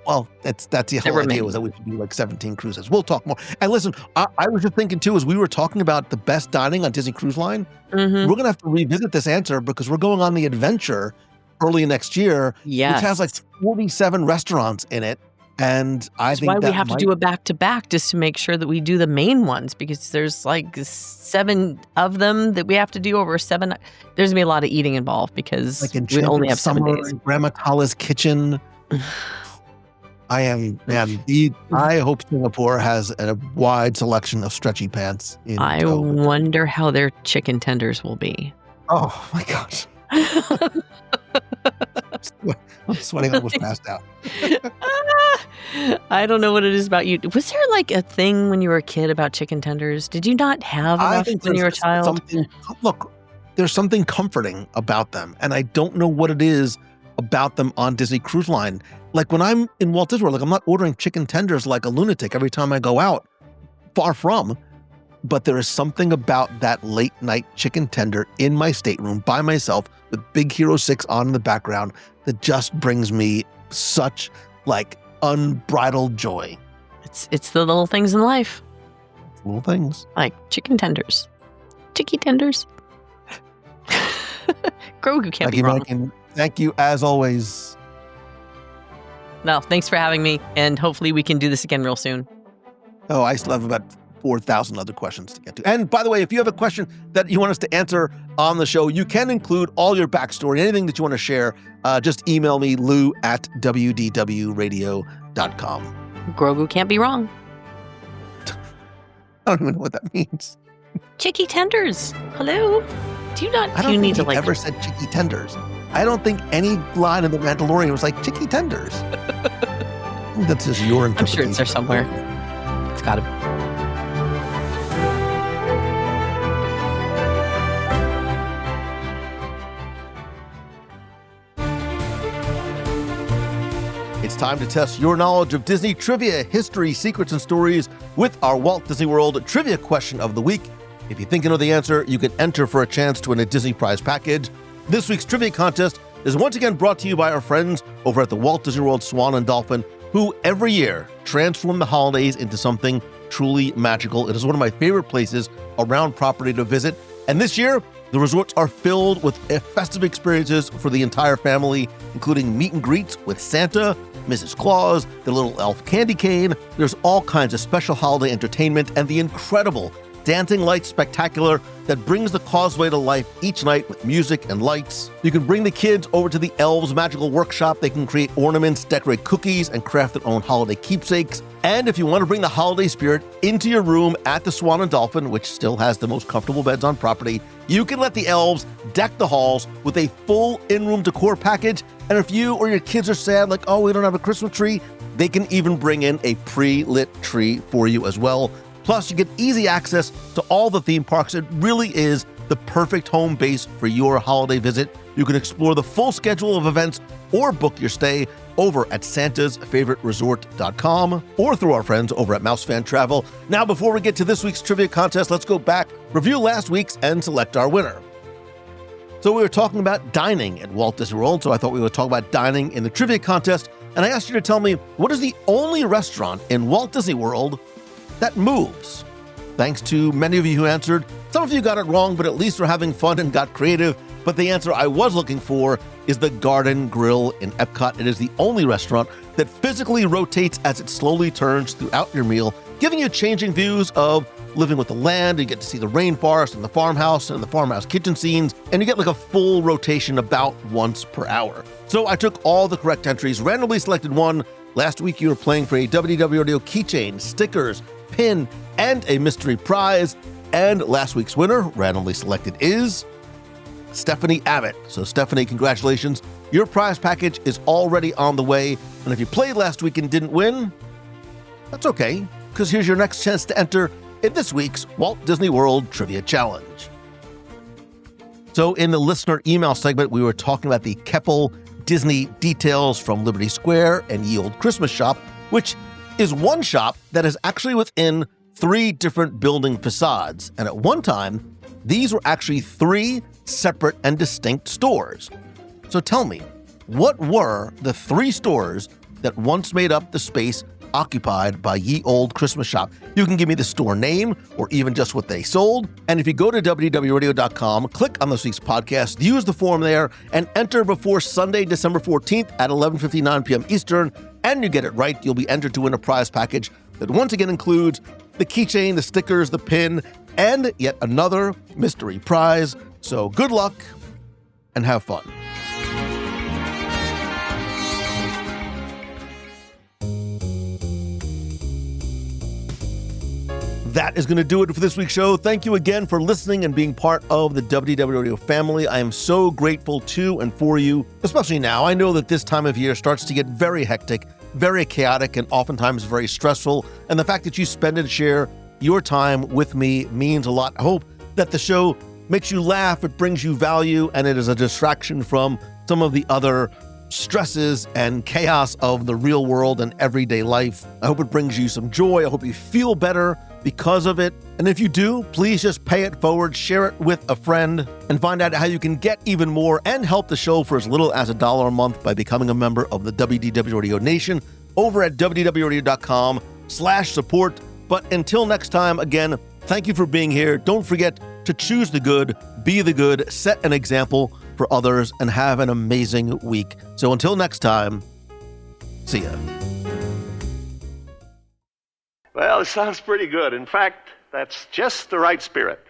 Speaker 6: Well, that's the whole idea, was that we should do like 17 cruises. We'll talk more. And listen, I was just thinking too, as we were talking about the best dining on Disney Cruise Line, we're going to have to revisit this answer because we're going on the adventure early next year, which has like 47 restaurants in it. And I think
Speaker 7: that's why we have to do a back-to-back, just to make sure that we do the main ones, because there's like 7 of them that we have to do over 7. There's going to be a lot of eating involved because we only have 7 days.
Speaker 6: Grandma Tala's Kitchen. I hope Singapore has a wide selection of stretchy pants.
Speaker 7: I wonder how their chicken tenders will be.
Speaker 6: Oh my gosh. I'm sweating, almost passed out.
Speaker 7: I don't know what it is about you. Was there like a thing when you were a kid about chicken tenders? Did you not have enough when you were a child?
Speaker 6: Look, there's something comforting about them, and I don't know what it is about them on Disney Cruise Line. Like when I'm in Walt Disney World, like I'm not ordering chicken tenders like a lunatic every time I go out. Far from. But there is something about that late night chicken tender in my stateroom by myself with Big Hero 6 on in the background that just brings me such like unbridled joy.
Speaker 7: It's the little things in life.
Speaker 6: Little things.
Speaker 7: Like chicken tenders. Chicky tenders. Grogu can't be wrong.
Speaker 6: Thank you as always.
Speaker 7: No, thanks for having me. And hopefully we can do this again real soon.
Speaker 6: Oh, I still have about 4,000 other questions to get to. And by the way, if you have a question that you want us to answer on the show, you can include all your backstory, anything that you want to share. Just email me, lou@wdwradio.com.
Speaker 7: Grogu can't be wrong.
Speaker 6: I don't even know what that means.
Speaker 7: Chicky tenders. Hello? Do you not?
Speaker 6: I don't
Speaker 7: you
Speaker 6: think
Speaker 7: need
Speaker 6: he
Speaker 7: to like
Speaker 6: ever said chicky tenders. I don't think any line in The Mandalorian was like chicky tenders. I think that's just your interpretation.
Speaker 7: I'm sure it's there somewhere. It's got to be.
Speaker 6: It's time to test your knowledge of Disney trivia, history, secrets, and stories with our Walt Disney World Trivia Question of the Week. If you think you know the answer, you can enter for a chance to win a Disney prize package. This week's trivia contest is once again brought to you by our friends over at the Walt Disney World Swan and Dolphin, who every year transform the holidays into something truly magical. It is one of my favorite places around property to visit. And this year, the resorts are filled with festive experiences for the entire family, including meet and greets with Santa, Mrs. Claus, the little elf candy cane. There's all kinds of special holiday entertainment and the incredible dancing light spectacular that brings the causeway to life each night with music and lights. You can bring the kids over to the Elves Magical Workshop. They can create ornaments, decorate cookies, and craft their own holiday keepsakes. And if you want to bring the holiday spirit into your room at the Swan and Dolphin, which still has the most comfortable beds on property, you can let the elves deck the halls with a full in-room decor package. And if you or your kids are sad, like, oh, we don't have a Christmas tree, they can even bring in a pre-lit tree for you as well. Plus, you get easy access to all the theme parks. It really is the perfect home base for your holiday visit. You can explore the full schedule of events or book your stay over at santasfavoriteresort.com or through our friends over at Mouse Fan Travel. Now, before we get to this week's trivia contest, let's go back, review last week's, and select our winner. So we were talking about dining at Walt Disney World, so I thought we would talk about dining in the trivia contest, and I asked you to tell me what is the only restaurant in Walt Disney World that moves. Thanks to many of you who answered. Some of you got it wrong, but at least we're having fun and got creative. But the answer I was looking for is the Garden Grill in Epcot. It is the only restaurant that physically rotates as it slowly turns throughout your meal, giving you changing views of living with the land. You get to see the rainforest and the farmhouse kitchen scenes, and you get like a full rotation about once per hour. So I took all the correct entries, randomly selected one. Last week you were playing for a WDW Radio keychain, stickers, pin, and a mystery prize. And last week's winner, randomly selected, is Stephanie Abbott. So Stephanie, congratulations. Your prize package is already on the way. And if you played last week and didn't win, that's okay, because here's your next chance to enter in this week's Walt Disney World Trivia Challenge. So in the listener email segment, we were talking about the Keppel Disney details from Liberty Square and Ye Olde Christmas Shop, which is one shop that is actually within 3 different building facades. And at one time, these were actually 3 separate and distinct stores. So tell me, what were the 3 stores that once made up the space occupied by Ye Olde Christmas Shop? You can give me the store name or even just what they sold. And if you go to WDWRadio.com, click on this week's podcast, use the form there, and enter before Sunday, December 14th at 11:59 p.m. Eastern, and you get it right, you'll be entered to win a prize package that once again includes the keychain, the stickers, the pin, and yet another mystery prize. So good luck and have fun. That is going to do it for this week's show. Thank you again for listening and being part of the WDW Radio family. I am so grateful to and for you, especially now. I know that this time of year starts to get very hectic, very chaotic, and oftentimes very stressful. And the fact that you spend and share your time with me means a lot. I hope that the show makes you laugh, it brings you value, and it is a distraction from some of the other stresses and chaos of the real world and everyday life. I hope it brings you some joy. I hope you feel better because of it. And if you do, please just pay it forward, share it with a friend, and find out how you can get even more and help the show for as little as $1 a month by becoming a member of the WDW Radio Nation over at wdwradio.com/support. But until next time, again, thank you for being here. Don't forget to choose the good, be the good, set an example for others, and have an amazing week. So until next time, see ya.
Speaker 8: Well, it sounds pretty good. In fact, that's just the right spirit.